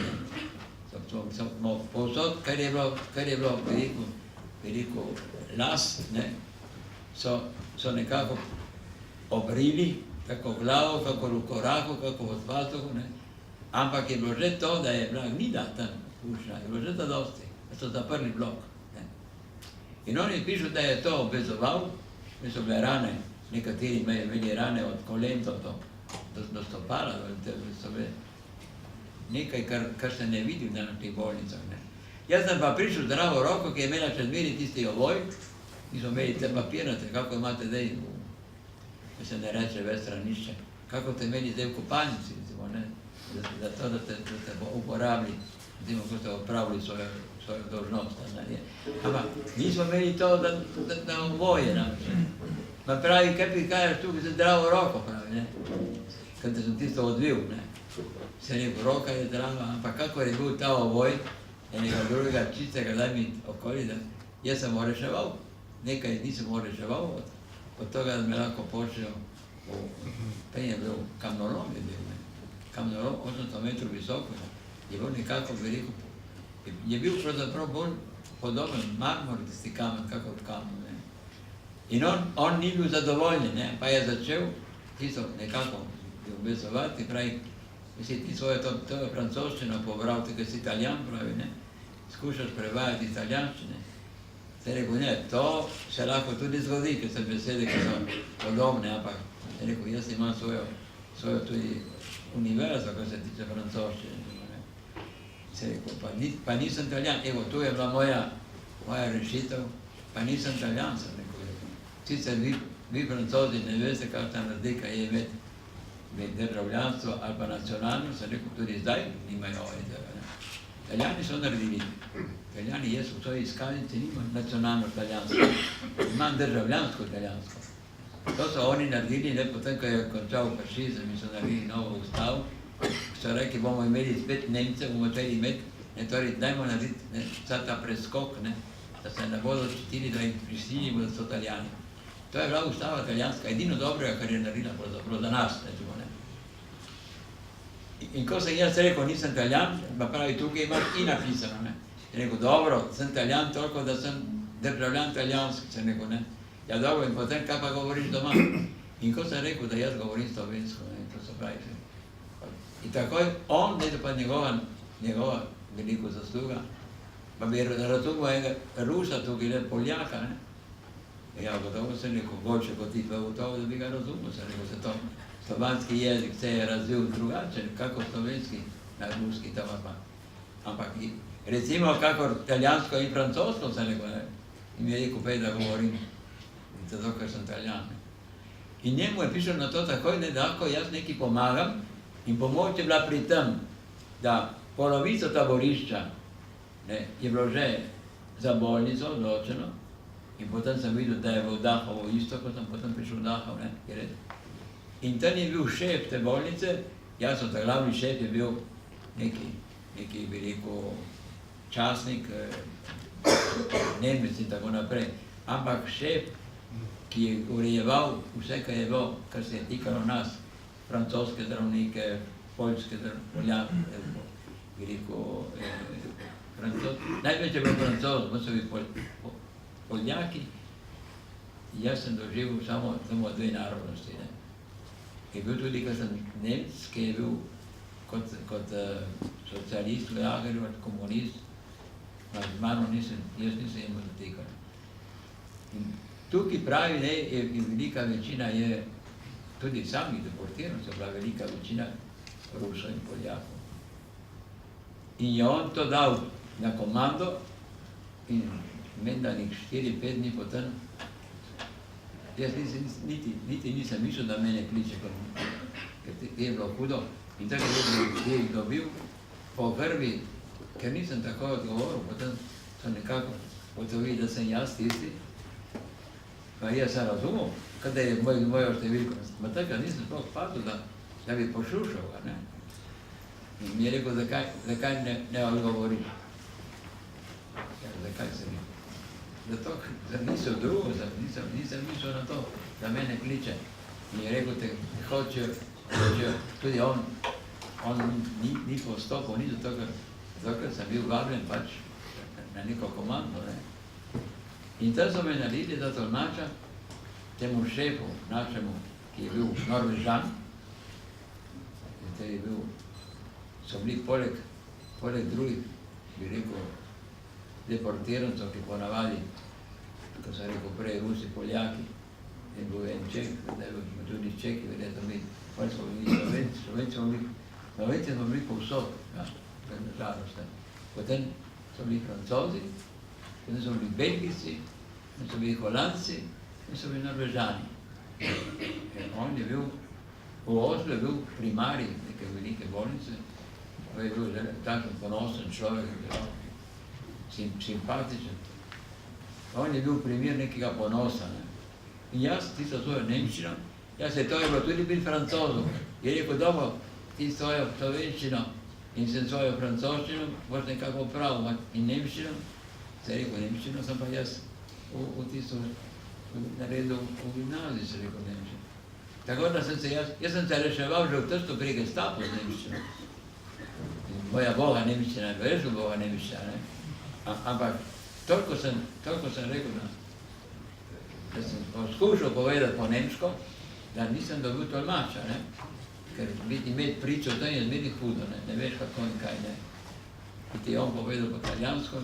smo povsod, kar je bilo veliko las, ne, so nekako obrili, kako glavo, kako v koraku, kako v asfaltoku, ne. Ampak je bilo že to, da je bila gnida tam ušna, je bilo že zadosti, da so zaprli blok, ne. In on je pišel, da je to obezoval, mi so bile rane nekateri imeli rane od kolen do stopala, so bile nekaj, kar se ne vidi na teh bolnicah. Ne. Jaz sem pa prišel zdravo roko, ki je imela čez meri tisti ovoj, ki so imeli te papirnate, kako imate zdaj, da se ne reče več stranišče, kako ste imeli zdaj v kopalnici, ne, zato, da ste uporabili, ko ste opravili svojo dolžnost. Ampak nismo imeli to, da ovoje namreč. Ma pravi, kaj prikajaš tukaj za zdravo roko, pravi, ne, kad sem tisto odvil, ne. Se rekel, roka je zdrava, ampak kako je bil ta ovoj, enega drugega čistega, daj mi okoli, da jaz sem oreševal, nekaj dni sem oreševal, od toga, da me lahko počejo, prej je bil kamnolom, kamnolom 800 metrov visoko, je bil nekako veliko, je bil pravzaprav bolj podoben marmor, tisti kamen, kako v kamen, ne. In on ni bil zadovoljen, ne, pa je začel tisto nekako obvezovati, pravi, si ti svojo to francoščino pobral, tako si Italijan, pravi, ne, skušaš prevajati italijanščine. Se rekel, ne, to se lahko tudi zgodi, ker so besede, ki so podobne, ampak se rekel, jaz imam svojo tudi univerzo, ko se tiče francoščine. Se rekel, pa nisem Italijan, evo, tu je bila moja rešitev, pa nisem Italijan, sem rekel. Sicer vi Francozi ne veste, kakšna razlika je imeti državljanstvo ali pa nacionalno, sem rekel, tudi zdaj nimajo tega. Italijani so naredili. Italijani, jaz v svoji izkaznici nimam nacionalno italijansko, imam državljansko italijansko. To so oni naredili, ne, potem, ko je končal fašizem in so naredili novo ustavo, so rekli, bomo imeli spet Nemce, bomo tudi imeti, ne, torej, dajmo narediti vsa ta preskok, ne, da se ne bodo čutili, da jih prisilimo, da so Italijani. To je bila ustava italijanska, edino dobrega, kar je naredila pravzaprav za nas, ne. In ko sem jaz rekel, nisem Italijan, pa pravi, tukaj imaš i napisano, ne. Rekel, dobro, sem Italijan toliko, da sem državljan italijanski, sem rekel, ne. Ja, dobro, in potem, kaj pa govoriš doma? In ko sem rekel, da jaz govorim slovensko, ne, to so pravi. In takoj on, ne, pa njegova veliko zasluga, pa bi razumel enega Rusa tukaj, ne, Poljaka, ne. Ja, gotovo sem rekel, boljše kot ti, pa gotovo, da bi ga razumel, sem rekel, se to slovanski jezik se je razvil drugače, kako slovenski, na ruski tam pa. Ampak recimo, kakor italijansko in francosko, sem rekel, ne, in mi je rekel, pej, da govorim, zato, ker sem Italijan. In njemu je prišel na to takoj, da lahko jaz nekaj pomagam in pomoč je bila pri tem, da polovico taborišča je bilo že za bolnico odločeno in potem sem videl, da je v Dahovo isto, ko sem potem prišel v Dahov, ne, in tam je bil šef te bolnice, jaz sem ta glavni šef, je bil neki, bi rekel, časnik, Nemec in tako naprej, ampak šef, ki je urejeval vse, kar je bilo, kar se je tikalo nas, francoske zdravnike, poljske zdravnike, bi rekel, največ je bilo Francoz, pa so bili Poljaki, jaz sem doživel samo dve narodnosti, ne. Je bil tudi, ko sem Nemc, ki je bil kot socialist v lagerju, komunist, z mano jaz nisem imel dotika. In tukaj pravi, ne, je velika večina je, tudi samih deportiranih je bila velika večina Rusov in Poljakov. In je on to dal na komando in mendanih 4-5 dni potem, jaz niti nisem mislil, da mene kliče, ker je bilo hudo. In tako je jih dobil po grbi, ker nisem tako odgovoril, potem so nekako ugotovili, da sem jaz tisti. Pa jaz sem razumel, kada je mojo številko. Ma tako nisem sploh pazil, da bi pošušal ga, ne. In mi je rekel, zakaj ne odgovoriš? Zakaj se mi? Zato, ker nisem drugo, nisem mislil na to, da mene kliče. In je rekel, te hočejo, tudi on ni postopal, ni zato, ker sem bil vabljen pač na neko komando, ne. In tam so me naredili za tolmača temu šefu našemu, ki je bil Norvežan, so bili poleg drugih, bi rekel, deportirancov, ki ponavadi, ko sem rekel prej, Rusi, Poljaki, je bil en Čeh, da je bil tudi Čeki, verjetno mi, pa smo bili Slovenci smo bili povsod, ja, žalost. Potem so bili Francozi, potem so bili Belgijci, potem so bili Holandci in so bili Norvežani. In on je bil, v Oslu je bil primarij neke velike bolnice, je bil takšen ponosen človek, simpatičen. On je bil primer nekega ponosa. Ne? In jaz, tisto svojo nemščino, to je bilo tudi pri Francozov, je rekel, dobro, ti svojo slovenščino in sem svojo francoščino, boš nekako prav, in nemščino, se je rekel, nemščino sem pa jaz v tisto naredil v gimnaziji, se je rekel nemščino. Tako da sem se reševal že v Trstu pri Gestapu z nemščino. Moja boga nemščina, veš v boga nemščina, ne? Ampak toliko sem rekel, da sem poskušal povedati po nemško, da nisem dobil tolmača, ne? Ker imeti pričo, to je zmeri hudo, ne veš kako in kaj, ne. In ti je on povedal po italijansko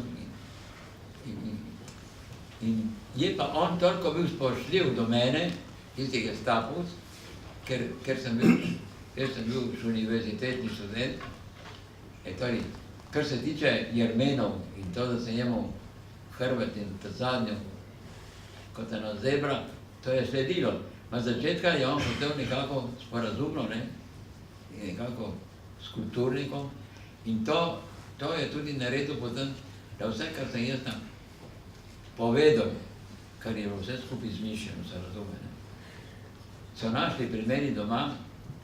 in je pa on toliko bil spoštljiv do mene, tisti Gestapovc, ker sem bil še univerzitetni študent, torej, kar se tiče Jermenov in to, da sem imel hrbet in zadnjo kot ena zebra, to je sledilo. Na začetka je on hotel nekako sporazumno, ne, nekako s kulturnikom in to je tudi naredil potem, da vse, kar sem jaz tam povedal, kar je bilo vse skupaj izmišljeno, se razume, ne. So našli pri meni doma,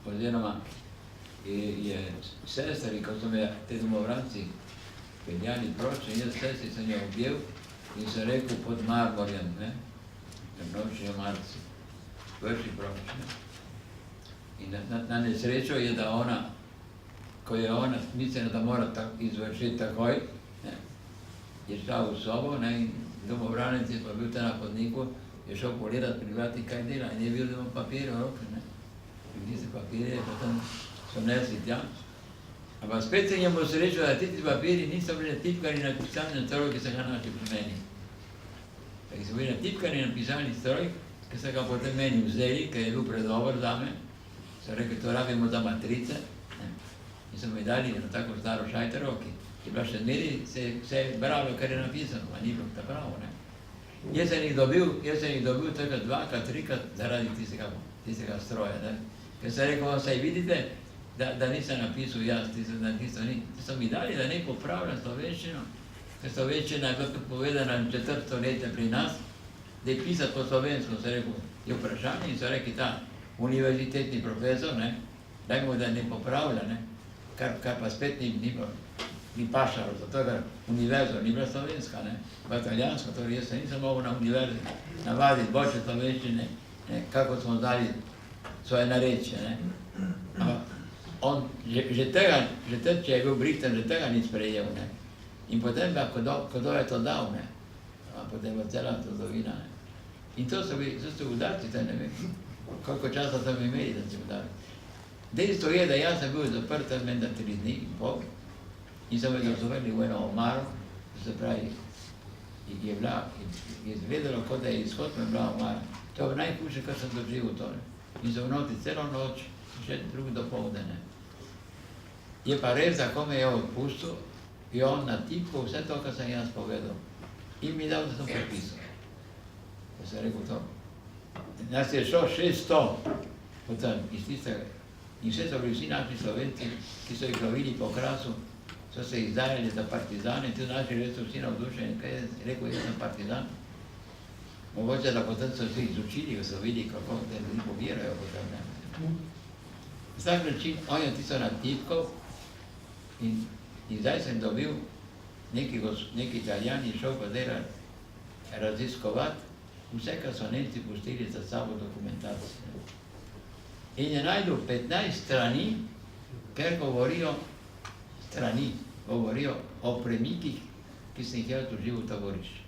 oziroma je sestri, ko so me te domovranci peljali proč, in jaz sestri sem jo objel in sem rekel pod Marmorjem, ne, ker nočijo marci, vrši proč, ne. In na nesrečo je, da ona, ko je ona mislila, da mora izvršiti takoj, ne, je šla v sobo, ne, in domovranec je pa bil tam na hodniku, je šel pogledati pri vrati, kaj dela, in je bil, da imam papirje v roke, ne. In tiste papirje, potem so nesli tja. Ampak spet se njemu srečo, da tisti papirji niso bili natipkani na pisalni stroj, ki so ga našli pri meni. Tako so bili natipkani na pisalni stroj, ki so ga potem meni vzeli, ker je bil predober zame. So rekli, to rabimo za matrice, ne. In so mi dali na tako staro šajtero, ki je bila še zmeri, se je bralo, kar je napisano, a ni bilo ta pravo, ne. Jaz sem jih dobil takrat dvakrat, trikrat zaradi tistega stroja, ne. Ker sem rekel, saj vidite, da nisem napisal jaz, da tisto ni. So mi dali, da ne popravljam slovenščino, ker slovenščina je kot povedana 4. stoletje pri nas, da je pisati po slovensko, sem rekel, je vprašanje in so rekli ta univerzitetni profesor, ne, dajmo, da ne popravlja, ne, kar pa spet ni pašalo, zato ker univerzo ni bila slovenska, ne, pa italijanska, torej jaz se nisem mogel na univerzi navaditi boljše slovenščine, ne, kako smo znali svoje narečje, ne. On že tega, če je bil Briten, že tega ni sprejel, ne. In potem pa, kdo je to dal, ne, potem pa cela zgodovina, ne. In to so bili udarci, ne vem, koliko časa so mi imeli, da se udarci. Dejstvo je, da jaz sem bil zaprt menda 3 dni in pol in so me dozorili v eno omaro, se pravi, je izgledalo, kot da je izhod me bila omara. To je najhujše, kar sem doživel to, ne. In so v noti celo noč, še drug dopoldne, ne. Je pa res, da ko me je odpustil, je on natipkal vse to, kar sem jaz povedal. In mi dal, da sem prepisal. Da sem rekel to. Nas je šlo 600 potem iz tistega. In vse so bili vsi naši Slovenci, ki so jih lovili po Krasu, so se izdajali za partizane, in tudi naši res so vsi navdušeni, kaj je rekel, jaz sem partizan. Mogoče, da potem so se izučili, ko so videli, kako te ljudi pobirajo potem, ne. V tak način, on je tisto natipkal in zdaj sem dobil, neki Italijani šel pa zdaj raziskovati vse, kar so Nemci pustili za sabo dokumentacijo. In je najdel 15 strani, ker govorijo o premikih, ki sem jih jaz doživel v taborišču.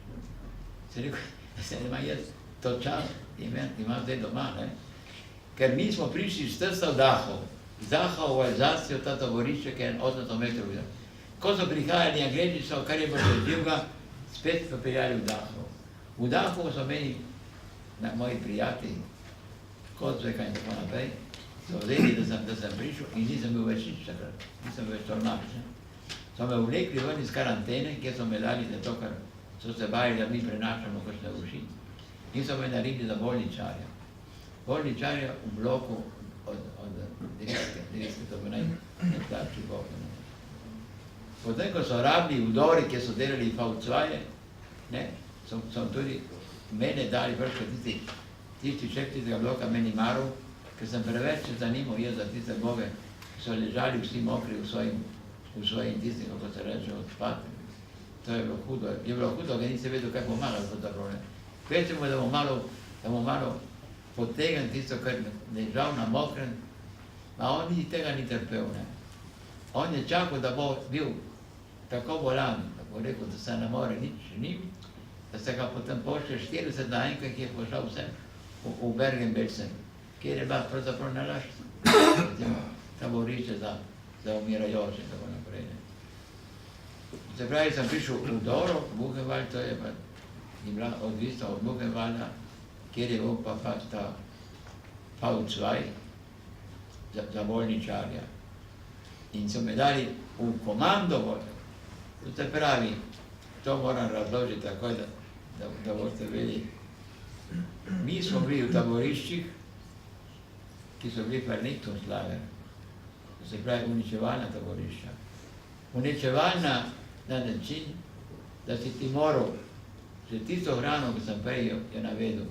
Se rekel, da se nema jaz to čas, imam zdaj doma, ne? Ker mi smo prišli iz Trsta v Dachau. Dachau v Alzacijo, ta taborišče, ki je 800 metrov videl. Ko so prihajali Angleži, so, kar je bilo še živega, spet so priljali v Dachau. V Dachau so meni, moji prijatelji, Kozveka in tako naprej, so vedeli, da sem prišel in nisem bil več nič takrat, nisem več tolmač. So me vlekli ven iz karantene, kjer so me dali zato, ker so se bali, da mi prenašamo kakšne uši. In so me naredili za bolničarja. Bolničarja v bloku od direktke, to bo najplačji bok. Potem, ko so rabili vdori, kjer so delali favcvaje, so tudi mene dali vrško tisti šef tistega bloka meni maral, ker sem preveč se zanimal jaz za tiste boge, ki so ležali vsi mokri v svojim tistim, kako se reče, odpad. To je bilo hudo. Je bilo hudo, ker nisi vedel, kaj pomagati za dobro. Kvečemo, da bomo malo potegli tisto, kar ležal na mokrem, a on tega ni trpel. On je čakal, da bo bil tako bolan, da bo rekel, da se ne more nič njim, da se ga potem pošle 40 naenkrat, ki je pošel vsem v Bergen-Belsen, kjer je bila pravzaprav nalašč, taborišče za umirajoče in tako naprej. Se pravi, sem prišel v Doro, Buchenwald, to je pa bila odvisna od Buchenwalda, kjer je bil pa ta V2 za bolničarja. In so me dali v komando vode. To se pravi, to moram razložiti takoj, da boste vedeli. Mi smo bili v taboriščih, ki so bili Vernichtungslager, to se pravi uničevalna taborišča. Uničevalna na način, da si ti moral že tisto hrano, ki sem prej jo navedel,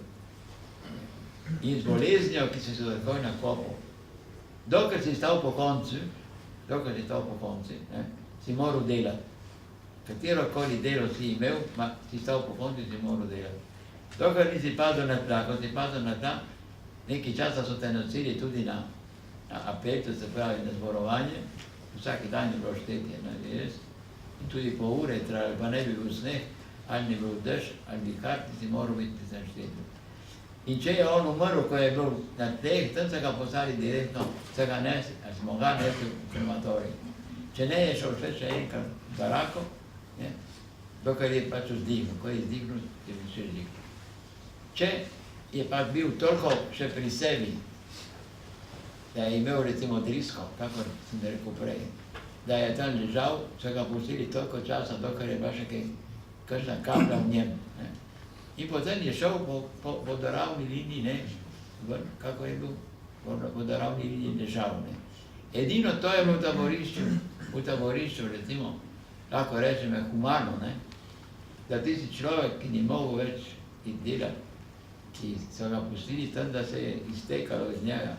in z boleznjo, ki si se takoj nakopal. Dokler si stal po koncu, si moral delati. Katerokoli delo si imel, si stal po koncu, si moral delati. Dokler nisi padel na tla, ko si padel na tla, nekaj časa so te nosili tudi na apel, to se pravi na zborovanje, vsaki dan je bilo štetje, in tudi po ure je trajalo, pa ne bi bil sneh, ali ni bil dež, ali vihar, ti si moral biti sem štetju. In če je on umrl, ko je bil na tleh, tam se ga poslali direktno, se ga nesi, ali smo ga nesli v krematorij. Če ne, je šel še enkrat v barako, dokaj je pač vzdignil, ko je izdignil, je bil še izdignil. Če je pa bil toliko še pri sebi, da je imel recimo drisko, kakor sem rekel prej, da je tam ležal, so ga pustili toliko časa, dokaj je bila še kakšna kapla v njem. In potem je šel po vodoravni liniji, kako je bil po vodoravni liniji ležal. Edino to je bilo v taborišču, recimo, lahko rečem, humano, da tisti človek, ki ni mogel več delati, ki so ga pustili tam, da se je iztekalo iz njega,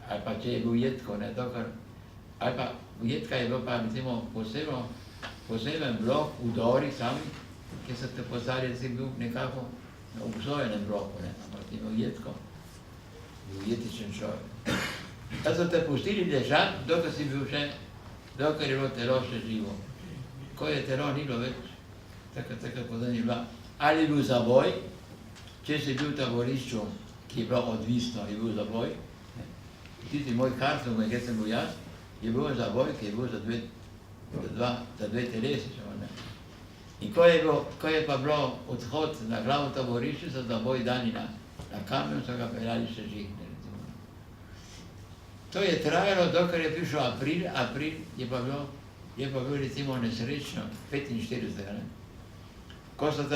ali pa če je bil jedko, ali pa jedka je bil pa recimo poseben blok v Dori sami, ki so te poslali, da si bil nekako na obsojenem bloku, ampak ti imel jedko, bil jetičen človek. Da so te pustili ležati, dokaj si bil še, dokaj je bilo telo še živo. Ko je telo ni bilo več, tako potem je bila. Ali je bil zaboj, če si bil v taborišču, ki je bilo odvisno, je bil zaboj. Tisti moj Karlsson, kjer sem bil jaz, je bil zaboj, ki je bil za dve telesi. In ko je pa bilo odhod na glavno taborišče, so zaboj dani na kamen, so ga peljali še žihne. To je trajalo, dokaj je prišel april je pa bil recimo nesrečno 45. Ko so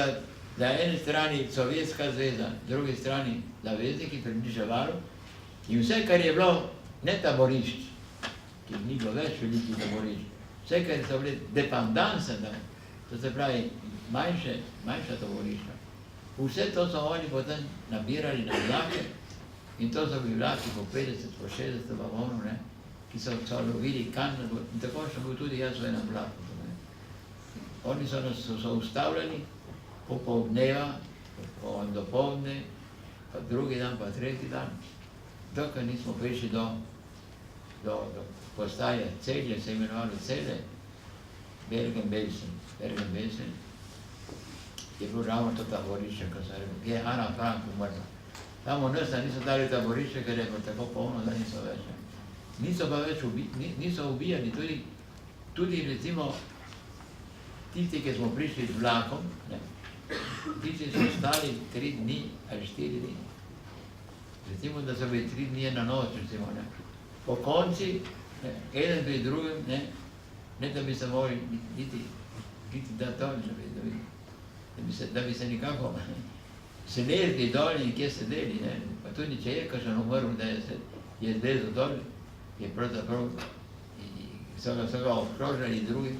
na eni strani Sovjetska zveza, na drugi strani zavezniki približevali in vse, kar je bilo ne taborišč, ki ni bilo več velikih taborišč, vse, kar so bile dependanse, to se pravi manjša taborišča, vse to so oni potem nabirali na vlake in to so bili vlaki po 50, po 60 vagonov, ki so lovili kanal in tako sem bil tudi jaz v enem vlaku. Oni so nas ustavljali popoldneva, dopoldne, pa drugi dan, pa tretji dan, dokaj nismo prišli do postaje Celje, se imenovalo Celje, Bergen-Belsen, je bilo ravno to taborišče, ko sem rekel, je Ana Frank umrla. Tam v nas niso dali taborišče, ker je bilo tako polno, da niso več. Niso pa več ubijali, tudi recimo tisti, ki smo prišli z vlakom, tisti so stali 3 dni ali 4 dni. Recimo, da so bili 3 dni na noč, recimo, ne. Po konci, ne, eden pri drugim, ne da bi se mogli niti da dol, da bi se nikako sedeli dol in kje sedeli, ne. Pa tudi, če je kakšen umrl, da je zlezel dol, je pravzaprav, so ga obkrožali drugi,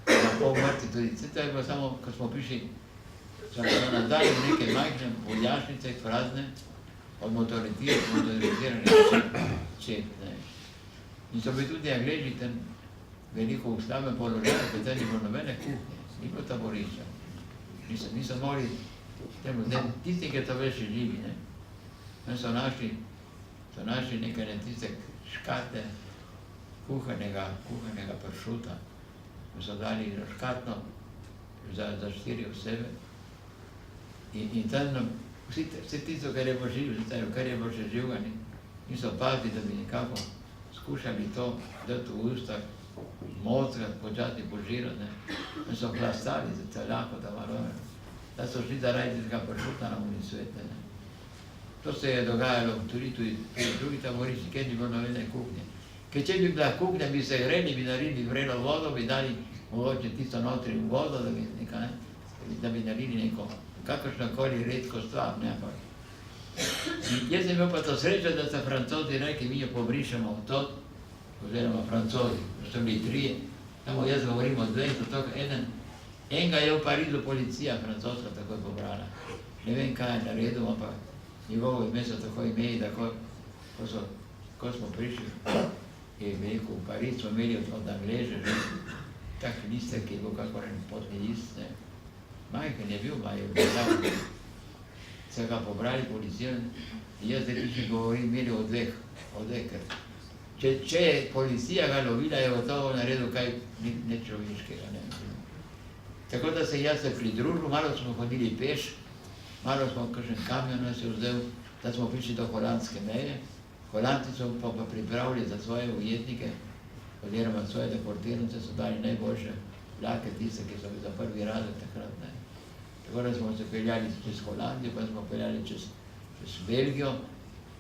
lahko mrtvi tudi. To je bilo samo, ko smo prišli, so nas dali neke majhne voljašnice, prazne, od motoriziranih čet, ne. In so bili tudi Angleži tam veliko v slabem položaju, ker tam ni bilo nobene kuhnje, ni bilo taborišča. Niso mogli temu, tisti, ki to več živi, ne. In so našli nekaj tiste škate kuhanega pršuta. So dali škatno za 4 osebe. In tam vse tisto, kar je bilo živo, kar je bilo še živega, niso pazili, da bi nekako skušali to dati v ustah, mockati, počati požirati, ne. In so plastali za celako, da so šli zaradi tega pršuta na uni svete, ne. To se je dogajalo tudi drugi taborišči, kjer ni bilo nobene kuhnje. Ker če bi bila kuhnja, bi se greli, bi naredili vrelo vodo, bi dali mogoče tisto notri v vodo, da bi naredili neko kakršnokoli redko stvar, ne, ampak. Jaz sem imel pa to srečo, da so Francozi rekli, mi jo pobrišemo v to, oziroma Francozi, so bili 3, samo jaz govorim o 2, zato enega je v Parizu policija francoska takoj pobrala. Ne vem, kaj je naredil, ampak njegovo ime so tako imeli, da ko smo prišli, je veliko v Pariz, smo imeli od Angleže, tak listek, ki je bil kakor en potni list, ne. Majhen je bil, so ga pobrali policijo in jaz zdaj tiši govorim, imeli o dveh, ker če je policija ga lovila, je gotovo naredil kaj nečloveškega, ne. Tako da se jaz se pridružil, malo smo hodili peš, malo smo kakšen kamion nas je vzel, da smo prišli do holandske meje. Holandci so pa pripravili za svoje ujetnike, oziroma svoje deportirance, so dali najboljše vlake, tiste, ki so bili za prvi razred takrat, ne. Tako da smo se peljali čez Holandijo, pa smo peljali čez Belgijo.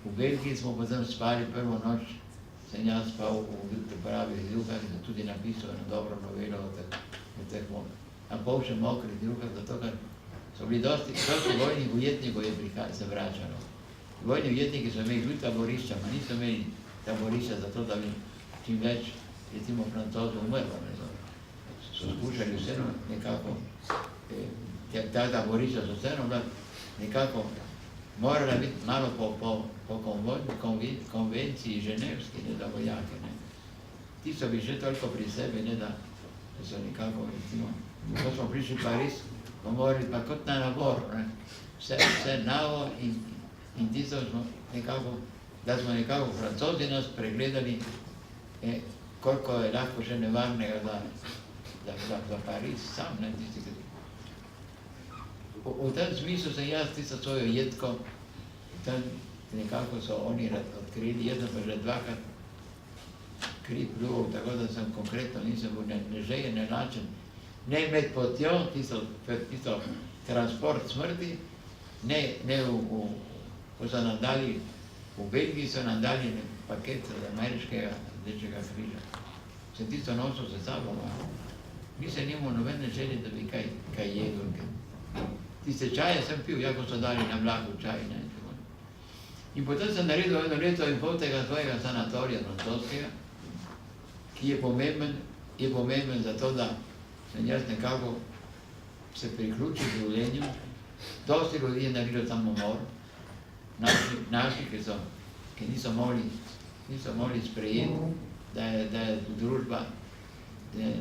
V Belgiji smo potem spali prvo noč, sem jaz spal v pravi Ljubljah in tudi napisal eno dobro novelo o teh na pol še mokrih Ljubljah, zato ker so bili dosti vojnih ujetnikov je se vračalo. Vojni ujetniki so imeli tudi taborišča, pa niso imeli taborišča zato, da bi čim več, recimo, Francozov umrlo. So skušali vseeno nekako, ta taborišča so vseeno bila nekako, morala biti malo po konvenciji ženevski, ne da vojake, ne. Ti so bili že toliko pri sebi, ne da so nekako, recimo, ko smo prišli v Pariz, bomo morali pa kot na naboru, ne. Vse novo in tisto smo nekako, da smo nekako Francozi nas pregledali, koliko je lahko še nevarnega za Pariz sam, ne, tisti, ki... V tem smislu sem jaz tisto svojo jedko, tam nekako so oni odkrili, jaz sem pa že dvakrat kri pljuval, tako da sem konkretno nisem bil ne žejen, ne lačen, ne med potjo, tisto transport smrti, ne ko so nam dali, v Belgiji so nam dali paket od ameriškega Rdečega križa. Sem tisto nosil se sabo, nisem imel nobene želje, da bi kaj jedel. Tiste čaje sem pil, jako so dali na vlaku čaj, ne. In potem sem naredil 1 leto in pol tega svojega sanatorija francoskega, ki je pomemben zato, da sem jaz nekako se priključil življenju. Dosti ljudi je naredil tam umor, naši, ki niso mogli sprejeti, da je družba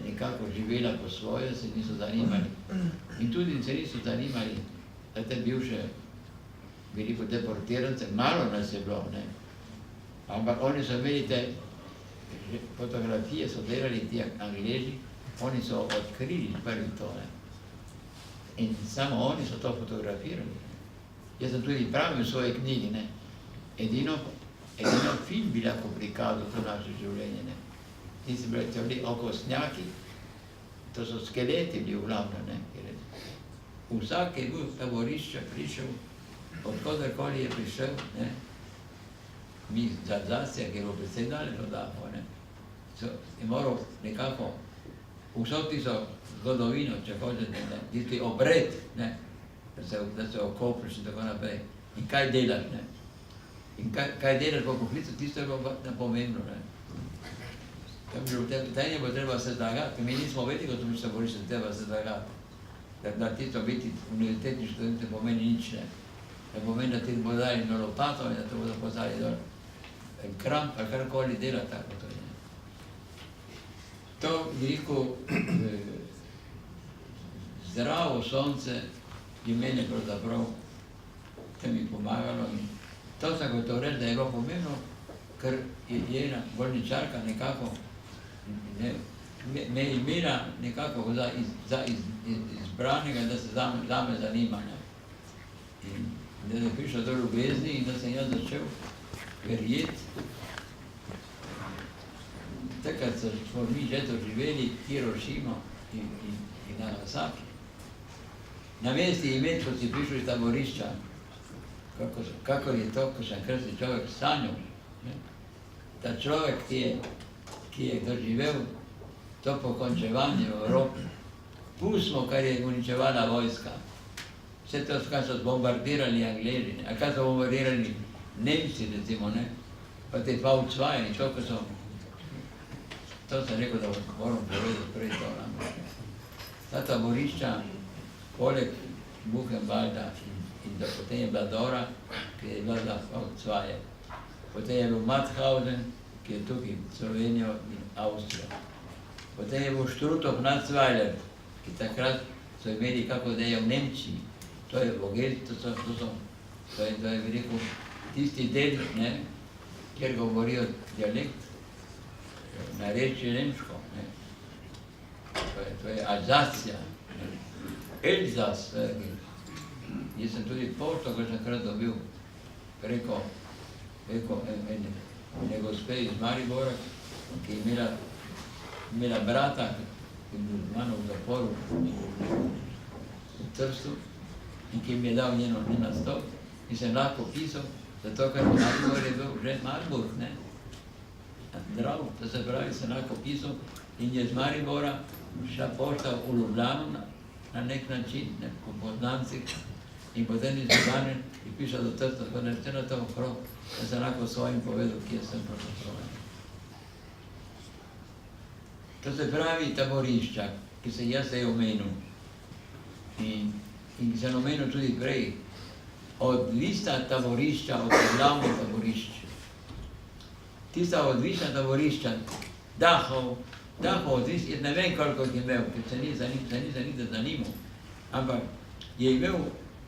nekako živela po svoje, se niso zanimali. In tudi se niso zanimali, da te bivše veliko deportirance, malo nas je bilo, ne. Ampak oni so imeli te fotografije, so delali ti Angleži, oni so odkrili prvi to, ne. In samo oni so to fotografirali. Jaz sem tudi pravil v svoje knjigi, ne. Edino film bi lahko prikazal to naše življenje, ne. Ti so bili okostnjaki, to so skeleti bili v glavnem, ne. Vsak je bil v taborišče prišel, odkodarkoli je prišel, ne, mi za Alzacija, ki je bilo precej daleč od Dachau, ne, je moral nekako vso tisto zgodovino, če hočete, ne, tisti obred, ne, da se okopriš in tako naprej. In kaj delaš, ne? In kaj delaš po poklicu, tisto je bilo pomembno, ne? Taj je bilo treba se zlagati, mi nismo vedeli, kot mi se boriš, da treba se zlagati. Da tisto biti univerzitetni študent ne pomeni nič, ne? Ne pomeni, da ti bo dali na lopato in da te bodo poslali dol en kramp ali karkoli dela tako to je. To, bi rekel, zdravo sonce je mene pravzaprav te mi pomagalo in to sem gotovo reči, da je bilo pomembno, ker je ena bolničarka nekako me je imela nekako za izbranega, da se zame zanima. In da je prišlo do ljubezni in da sem jaz začel verjeti. Takrat smo mi že doživeli Hirošimo in Nagasaki. Na mesti imen, ko si prišel iz taborišča, kako je to, ko sem krsti človek sanjal. Ta človek, ki je doživel to pokončevanje v Evropi, pustimo, kar je uničevala vojska. Vse to, kar so zbombardirali Angleži, a kar so bombardirali Nemci, recimo, ne? Pa te V2 in to, ko so... To sem rekel, da moram povedati prej to. Ta taborišča, poleg Buchenwalda in da potem je bila Dora, ki je bila za V2. Potem je bil Mauthausen, ki je tukaj Slovenijo in Avstrijo. Potem je bil Struthof Natzweiler, ki takrat so imeli, kako da je v Nemčiji. To je Vogel, to je, bi rekel, tisti del, ne, kjer govorijo dialekt, narečje nemško, ne. To je Alzacija, Elzas. Jaz sem tudi pošto, ko sem krat dobil preko ene gospe iz Maribora, ki je imela brata, ki je bil z mano v zaporu v Trstu in ki mi je dal njeno nastop in sem lahko pisal, zato ker Maribor je bil že Marburg, ne? Zdrav, to se pravi, sem lahko pisal in je z Maribora šla pošta v Ljubljano na nek način, ne, po poznancih in potem iz Ljubljane je pišla do Trsta, tako da je vse na to okrog, da sem lahko svojim povedal, kje sem pravzaprav. To se pravi taborišča, ki se jaz zdaj omenil in ki sem omenil tudi prej, odvisna taborišča od glavnih taborišč. Tista odvisna taborišča, Dachau odvisna, jaz ne vem, koliko jih je imel, ker se ni zanimal, ampak je imel,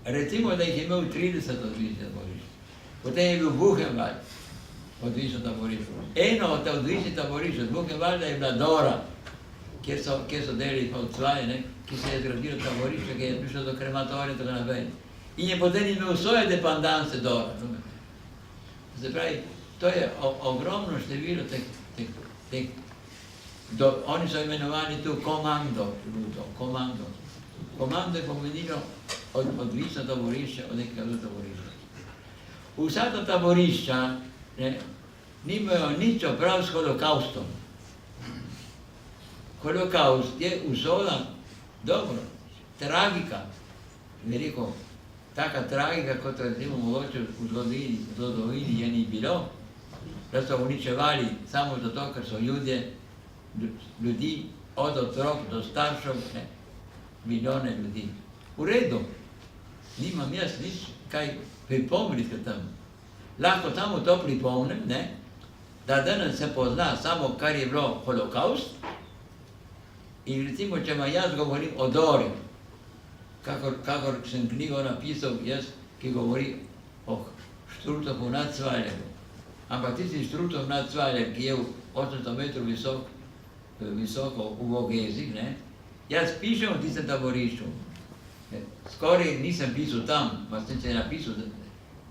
recimo, da jih je imel 30 odvisnih taborišč. Potem je bil Buchenwald, odvisno taborišče. Eno od odvisnih taborišč od Buchenwalda je bila Dora, kjer so delali V2, ki se je zgradilo taborišče, ki je prišlo do krematorja in tako naprej. In je potem imel svoje dependanse Dora. Se pravi, to je ogromno število teh, oni so imenovani tu komando. Komando je pomenilo odvisno taborišče od nekega taborišča. Vsa ta taborišča nimajo nič oprav s holokaustom. Holokaust je usoda, dobro, tragika, veliko, taka tragika, kot recimo mogoče v zgodovini je ni bilo, da so uničevali samo zato, ker so ljudi od otrok do staršev, milijone ljudi. V redu, nimam jaz nič kaj pripomniti tam. Lahko samo to pripomnim, da danes se pozna samo, kar je bilo holokaust, in recimo, če vam jaz govorim o Dori, kakor sem knjigo napisal jaz, ki govori o Struthofu Natzweileru, ampak tisti Struthov Natzweiler, ki je 800 metrov visoko v Vogezi, jaz pišem v tistem taborišču. Skoraj nisem pisal tam, pa sem se napisal,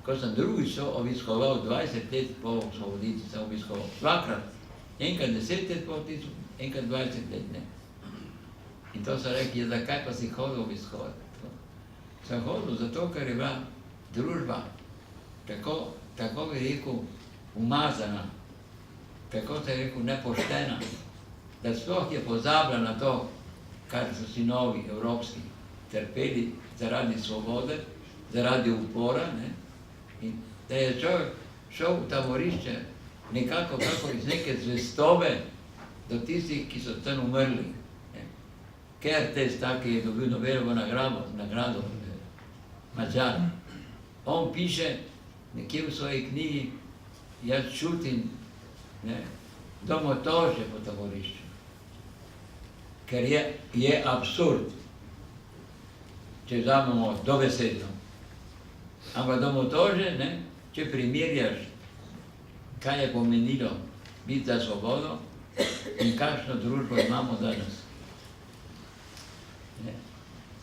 ko sem drugič obiskoval, 20 let po osvoboditvi sem obiskoval. Dvakrat, enkrat 10 let po tisku, enkrat 20 let, In to so rekli, zakaj pa si hodil obiskovati. Sem hodil zato, ker je bila družba tako bi rekel, umazana, tako se je rekel, nepoštena, da sploh je pozabila na to, kar so sinovi evropski trpeli zaradi svobode, zaradi upora, ne? In da je človek šel v taborišče nekako kako iz neke zvestobe do tistih, ki so tam umrli. Kertész, ki je dobil Nobelovo nagrado, Madžar. On piše nekje v svoji knjigi, jaz čutim domotožje po taborišču, ker je absurd, če vzamemo dobesedno. Ampak domotožje, če primerjaš, kaj je pomenilo biti za svobodo in kakšno družbo imamo danes.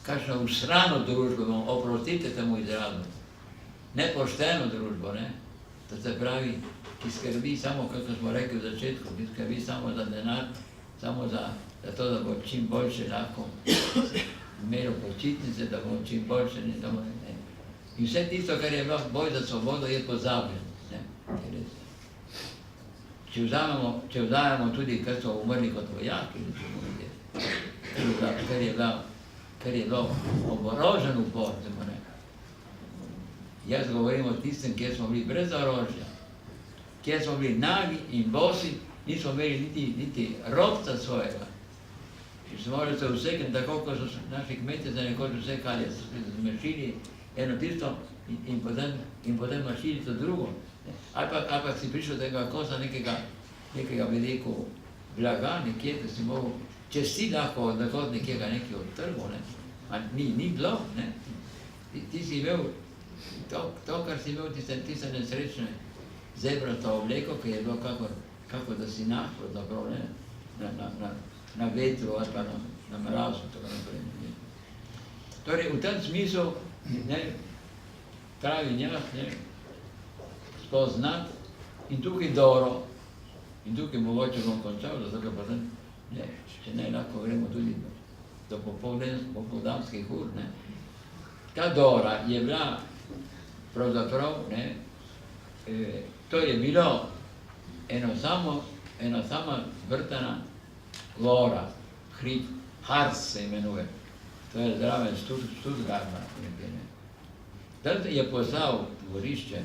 Kakšno usrano družbo imamo, oprostite temu izrazu, nepošteno družbo, to se pravi, ki skrbi samo, kako smo rekli v začetku, ki skrbi samo za denar, samo za to, da bo čim boljše lahko imelo počitnice, da bo čim boljše, in vse tisto, kar je bilo boj za svobodo, je pozabljeno. Če vzamemo tudi, kar so umrli kot vojaki, ker je bilo oborožen upor, jaz govorim o tistem, kjer smo bili brez orožja, kjer smo bili nagi in bosi, nismo imeli niti robca svojega. In smo morali se vsekati, tako kot so naši kmetje za nekoč vsekali, so se zmešili eno tisto in potem mašili to drugo. Ali pa si prišel tega kosa nekega veliko blaga, nekje, da si mogel, če si lahko od nekega nekaj odtrgo, ni bilo, ti si imel to, kar si imel, tiste nesrečne zebrato obleko, ki je bilo kako da si našlo, zaprav, na vetru ali pa na mrazu, tako naprej. Torej, v tem smislu, pravim jaz, spoznati in tukaj dobro, in tukaj mogoče bom končal, zato pa tam, če ne, lahko gremo tudi do popoldanskih ur. Ta Dora je bila pravzaprav, to je bilo ena sama vrtana gora, hrib, Harz se imenuje, to je zraven Stuttgarta. Tam je poslal dvorišče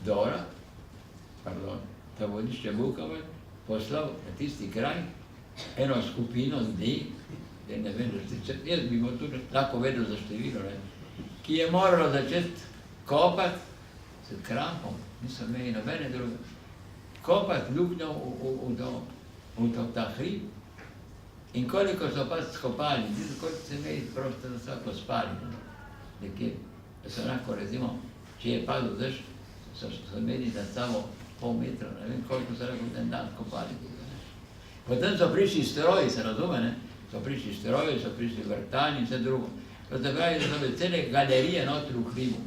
Dora, taborišče Bukovac, poslal na tisti kraj eno skupino ljudi, ne vem, jaz bi mu tudi lahko vedel za število, ki je moralo začeti kopati s krampom, niso imeli nobene druge, kopati luknjo v ta hrib in koliko so pa skopali, koliko so imeli prosto da vsako spali, nekje, da so lahko recimo, če je padel dež, so imeli za samo pol metra, ne vem koliko so lahko ten dan skopali. Potem so prišli stroji, se razume, so prišli stroji, so prišli vrtani in vse drugo. To se pravi, da so bile cele galerije notri v hribu.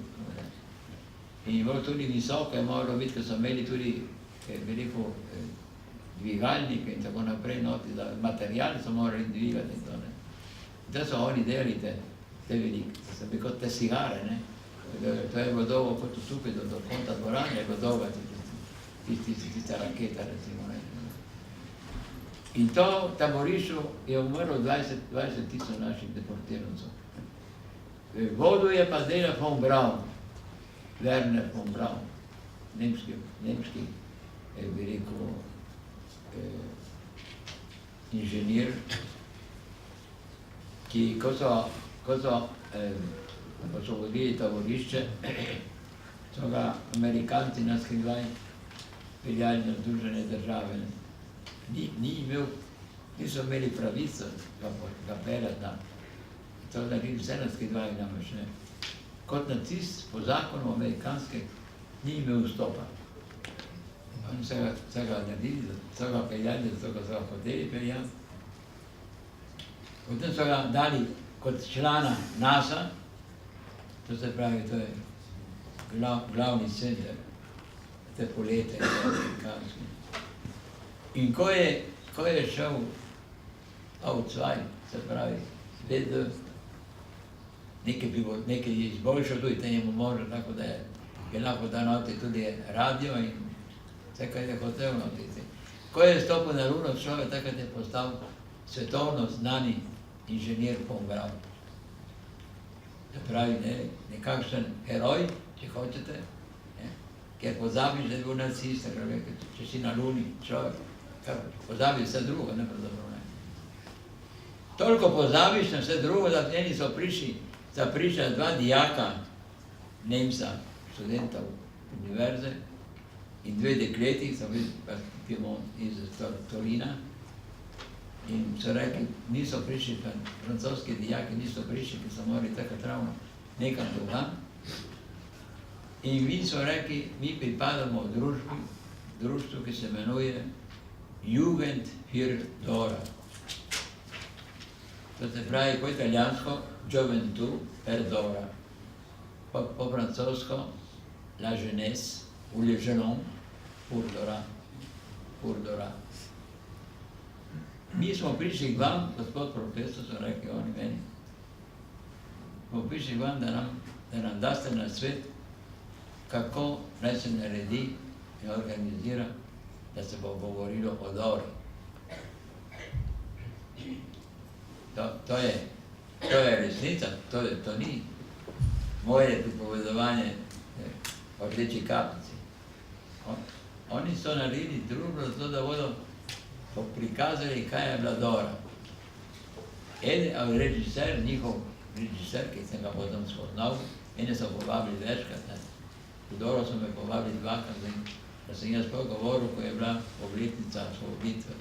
In je bilo tudi visoko, je moralo biti, ker so imeli tudi veliko dvigalnike in tako naprej notri, da materiali so morali dvigati in to. In to so oni delali te velike, to so bili kot te cigare, to je bilo dolgo kot tukaj do konta dvorane, je bilo dolgo tista raketa, recimo. In to v taborišču je umrlo 20 tisoč naših deportirancov. Vodil je pa dela von Braun, Werner von Braun, nemški, bi rekel, inženir, ki, ko so vodili taborišče, so ga Amerikanci na skrivaj peljali na Združene države. Niso imeli pravico ga peljati tam. To naredili vse na skrivaj namreč. Kot nacist po zakonu amerikanske ni imel vstopa. Oni so ga naredili, so ga peljali, so ga hoteli peljati. Potem so ga dali kot člana NASA, to se pravi, to je glavni center te polete amerikanske. In ko je šel outside, se pravi, nekaj izboljšal, tudi temu možno, tako da je lahko da noti tudi radio in vse, kar je hotel notiti. Ko je stopil na Luno, človek takrat je postal svetovno znani inženir von Braun. Se pravi, nekakšen heroj, če hočete, ker pozabiš, da je bil nacist, če si na Luni človek, pozabiš vse drugo, ne pravzaprav ne. Toliko pozabiš na vse drugo, da eni so prišli, dva dijaka, Nemca, študenta univerze in dve dekleti, so bili iz Torina, in so rekli, niso prišli, francoski dijaki niso prišli, ki so morali takrat ravno nekam drugam. In mi so rekli, mi pripadamo društvu, ki se imenuje Jugend für Dora. To se pravi po italijansko Gioventù per Dora. Po francosko La Jeunesse ou Le Jeune pour Dora. Mi smo prišli k vam, gospod profesor, so rekli oni meni, smo prišli k vam, da nam daste na svet, kako naj se naredi in organizira, da se bo govorilo o Dori. To je resnica, to ni moje pripovedovanje o Rdeči kapici. Oni so naredili družbo zato, da bodo prikazali, kaj je bila Dora. Njihov režiser, ki sem ga potem spoznal, mene so povabili večkrat. V Doro so me povabili dvakrat, da sem jaz govoril, ko je bila obletnica osvoboditve.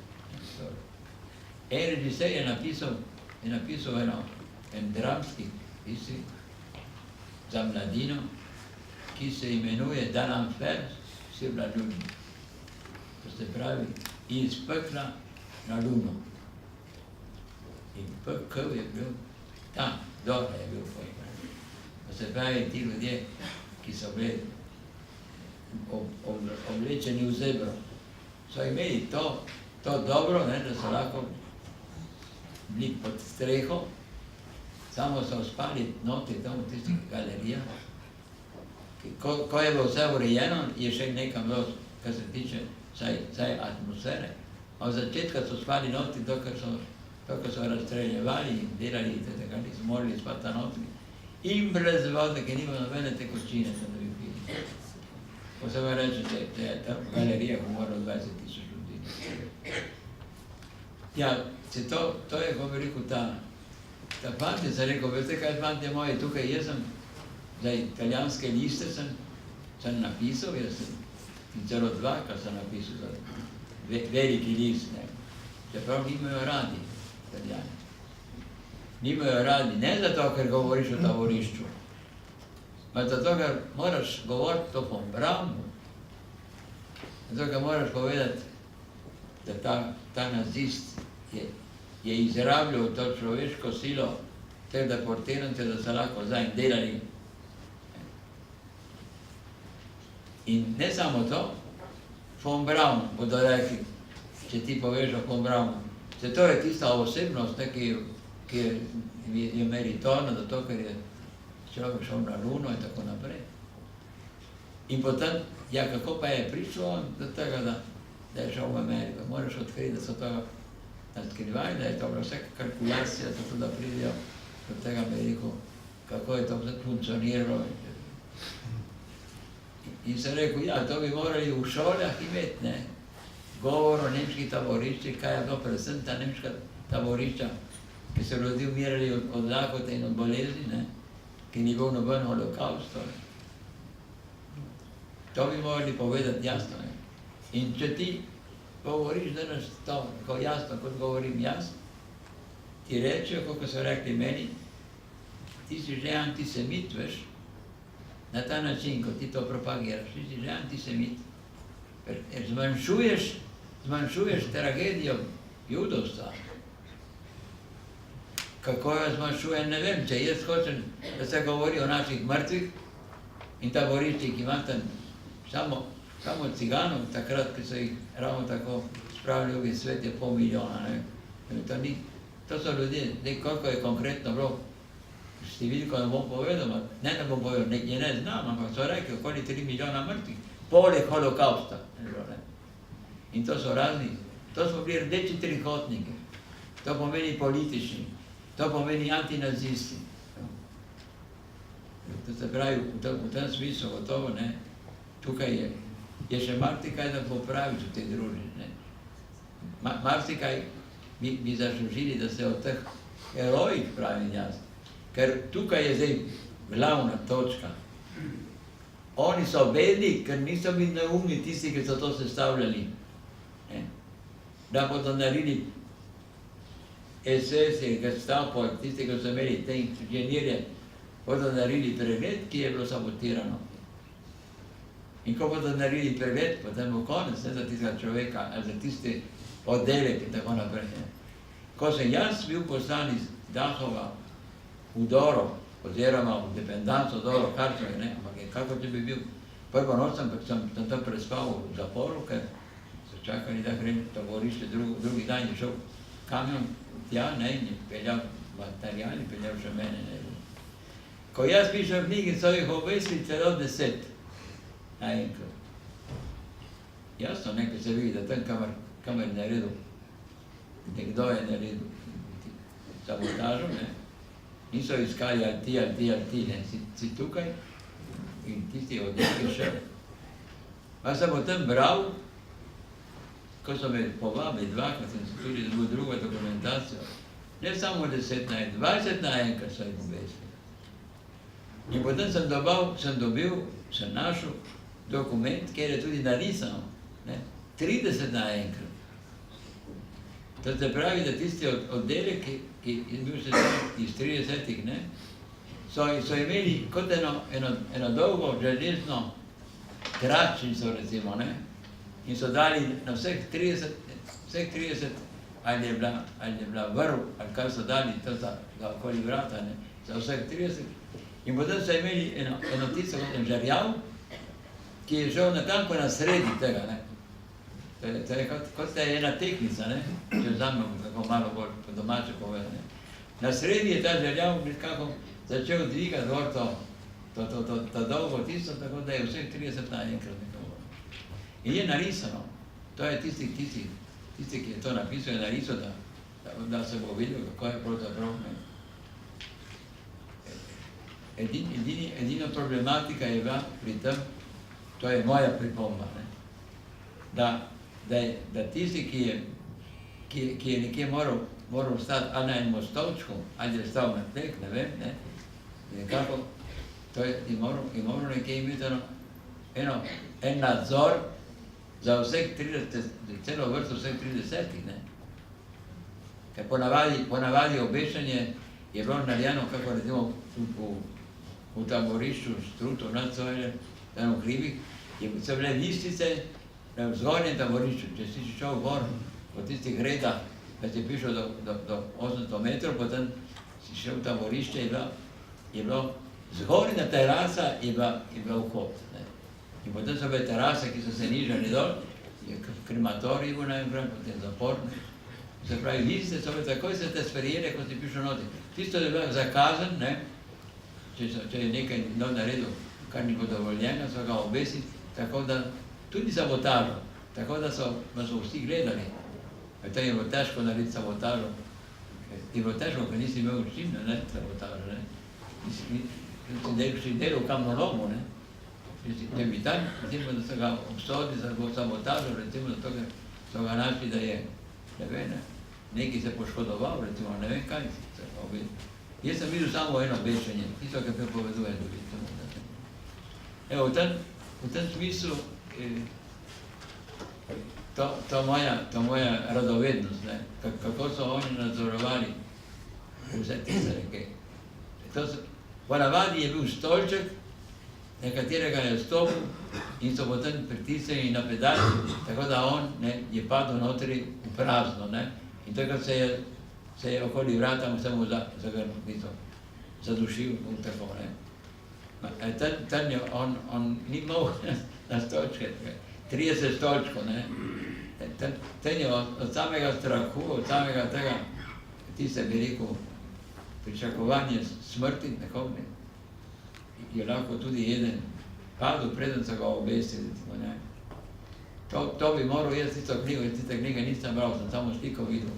En režiser je napisal en dramski pisem za mladino, ki se imenuje Dan Enfer sur la Lune. To se pravi, iz pekla na Luno. In pekel je bil tam, Dora je bil pekel. To se pravi, ti ljudje, ki so bili oblečeni v zebro, so imeli to dobro, da so lahko bili pod streho, samo so spali noti tam v tistih galerijah. Ko je bilo vse urejeno, je še nekam bilo, kar se tiče vsaj atmosfere. A v začetka so spali noti, dokler so razstreljevali in delali, tako niso morali spati na noti. In brez vode, ker nima nobene tekočine, da bi pili. Ko se vam reče, da je ta galerija umorila 20,000 ljudi. Ja, to je, ko bi rekel, ta fant je se rekel, veste kaj, fantje moji, tukaj jaz sem, zdaj italijanske liste sem napisal, jaz sem celo dva, kar sem napisal, veliki list, čeprav nimajo radi italijani. Nimajo radi, ne zato, ker govoriš o taborišču, ampak zato, ker moraš govoriti o von Braunu, zato, ker moraš povedati, da ta nazist je izrabljal to človeško silo, te deportirance, da so lahko zdaj delali. In ne samo to, von Braun bodo rekli, če ti poveš o von Braunu. To je tista osebnost, ki je meritorna, zato ker je človek šel na Luno in tako naprej. In potem, ja, kako pa je prišlo do tega, da je šel v Ameriko. Moraš odkriti, da so to razkrivali, da je to bila vse kalkulacija, zato da pridejo do tega Ameriko, kako je to funkcioniralo. In sem rekel, ja, to bi morali v šolah imeti, ne, govor o nemških taboriščih, kaj je bilo predvsem ta nemška taborišča, ki so ljudi umirali od lakote in od bolezni, ne, ki ni bil noben holokaust. To bi morali povedati jasno. In če ti govoriš danes to, tako jasno, kot govorim jaz, ti rečejo, kako so rekli meni, ti si že antisemit, veš, na ta način, ko ti to propagiraš, ti si že antisemit. Ker zmanjšuješ tragedijo judovstva. Kako jo zmanjšujem, ne vem, če jaz hočem, da se govori o naših mrtvih in taboriščih, ki imate samo ciganov, takrat, ki so jih ravno tako spravili v svet, je 500 000, ne. To so ljudje, koliko je konkretno bilo številko ne bom povedal, ne bom povedal, je ne znam, ampak so rekli, okoli 3 milijona mrtvih, poleg holokausta. In to so razni, to smo bili rdeči trikotniki, to pomeni politični, to pomeni antinazisti. To se pravi, v tem smislu gotovo, ne, tukaj je še marsikaj da popraviti v tej družbi. Marsikaj bi zaslužili, da se od teh herojih pravim jaz, ker tukaj je zdaj glavna točka. Oni so vedeli, ker niso bili neumni tisti, ki so to sestavljali, da bodo naredili SS, Gestapo, tisti, ki so imeli te inženirje, bodo naredili pregled, ki je bilo sabotirano. In ko bodo naredili pregled, potem bo konec, ne za tistega človeka, ali za tisti oddelek in tako naprej. Ko sem jaz bil poslan iz Dachova v Doro, oziroma v dependanco Doro, kar so je, ne, ampak je kako če bi bil. Prvo noč sem tam prespal v zaporu, ker so čakali, da grem v taborišče, drugi dan je šel kamion tja, ne, in je peljal materiali, peljal še mene, ne. Ko jaz pišem knjigi, so jih obesili celo 10 naenkrat. Jasno, nekaj se vidi, da tam kamer je naredil, nekdo je naredil sabotažo, ne, niso iskali ali ti, ne, si tukaj in tisti oddelek je šel. Pa sem o tem bral, ko so me povabili dvakrat, sem se tudi dobil drugo dokumentacijo, ne samo 10 naenkrat, 20 naenkrat so jih obesili. In potem sem našel dokument, kjer je tudi narisano, 30 naenkrat. To se pravi, da tisti oddelek, ki je bil še iz 30-ih, so imeli kot eno dolgo železno tračnico, recimo, in so dali na vseh 30, ali je bila vrv, ali kar so dali, to za okoli vrata, za vseh 30. In potem so imeli eno tisto kot en žerjav, ki je šel natanko na sredi tega, To je kot da je ena tehnica, če vzamem kako malo bolj po domače povedal. Na sredi je ta žerjav nekako začel dvigati gor to dolgo tisto, tako da je vseh 30 naenkrat nekako. In je narisano. To je tisti, ki je to napisal, je narisal, da se bo videl, kako je pravzaprav. Edina problematika je bila pri tem, to je moja pripomba, da tisti, ki je nekje moral stati ali na enem stolčku, ali je stal na tleh, ne vem, nekako, je moral nekje imeti en nadzor za vseh 30, celo vrsto vseh 30, Ker ponavadi obešanje je bilo narejeno, kako recimo v taborišču Struto nad Cojlem, tam v hribih, so bile listice na vzgornjem taborišču. Če si šel gor po tistih gredah, da si prišel do 800 metrov, potem si šel v taborišče, je bilo zgornja terasa, je bila vhod. In potem so bile terase, ki so se nižali dol, je krematorij bil najprej, potem zapor. Se pravi, listice so bile takoj se te sprejele, ko si prišel noti. Tisto je bilo zakazan, če je nekaj naredil, kar ni bilo dovoljeno, so ga obesili, tako da tudi sabotažo, tako da so vsi gledali. To je bilo težko narediti sabotažo. Je bilo težko, ker nisi imel s čim narediti sabotažo. Si delal kamnolomu, če bi tam, recimo, da so ga obsodili za sabotažo, recimo, zato, ker so ga našli, da je, ne vem, nekaj se poškodoval, recimo, ne vem kaj. Jaz sem videl samo eno obešenje, tisto, kar prepoveduje tudi. Evo, v tem smislu, to moja radovednost, kako so oni nadzorovali vse tiste reke. Ponavadi je bil stolček, na katerega je stopil in so potem pritisnili na pedal, tako da on je padel notri v prazno. In takrat se je okoli vrata vsemu zadušil v tako. Tam je on ni mogel na stolčke, 30 stolčkov. Tam je od samega strahu, od samega tega, tiste bi rekel, pričakovanje smrti nekoga, je lahko tudi eden padel, preden so ga obesili. To bi moral jaz tisto knjigo, jaz tiste knjige nisem bral, sem samo sliko videl.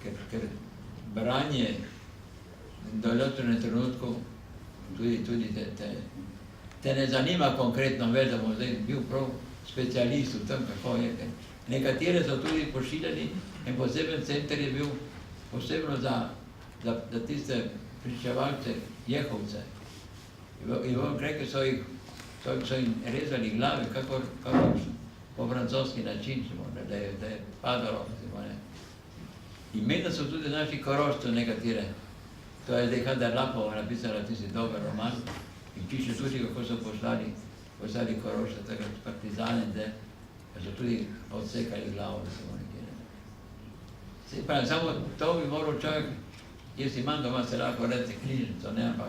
Ker branje do določenem trenutku tudi te ne zanima konkretno več, da bom zdaj bil prav specialist v tem, kako je. Nekatere so tudi pošiljali, en poseben center je bil posebno za tiste pričevalce Jehovce. In vam rekel, so jim rezali glave, kakor po francoski način, da je padalo. Imena so tudi naši Korošcev nekatere. To je zdaj Hadar Lapova napisala tisti dober roman in piše tudi, kako so poslali Korošce, takrat partizane, da so tudi odsekali glavo, da se bo nekje. Se pravi, samo to bi moral človek, jaz imam doma se lahko reče knjižnico, ne, ampak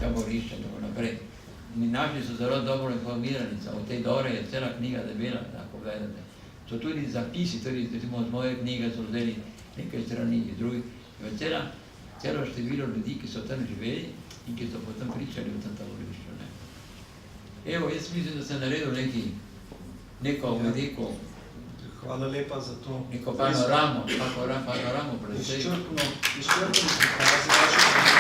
taborišče, tako naprej. In naši so zelo dobro informirani, od tej Dore je cela knjiga debela, lahko gledate. So tudi zapisi, tudi z moje knjige so vzeli nekaj strani in drugih. Celo število ljudi, ki so tam živeli in ki so potem pričali v tem taborišču. Evo, jaz mislim, da sem naredil neko veliko... Hvala lepa za to. Neko panoramo predvsej. Izčrpno prikaz vašega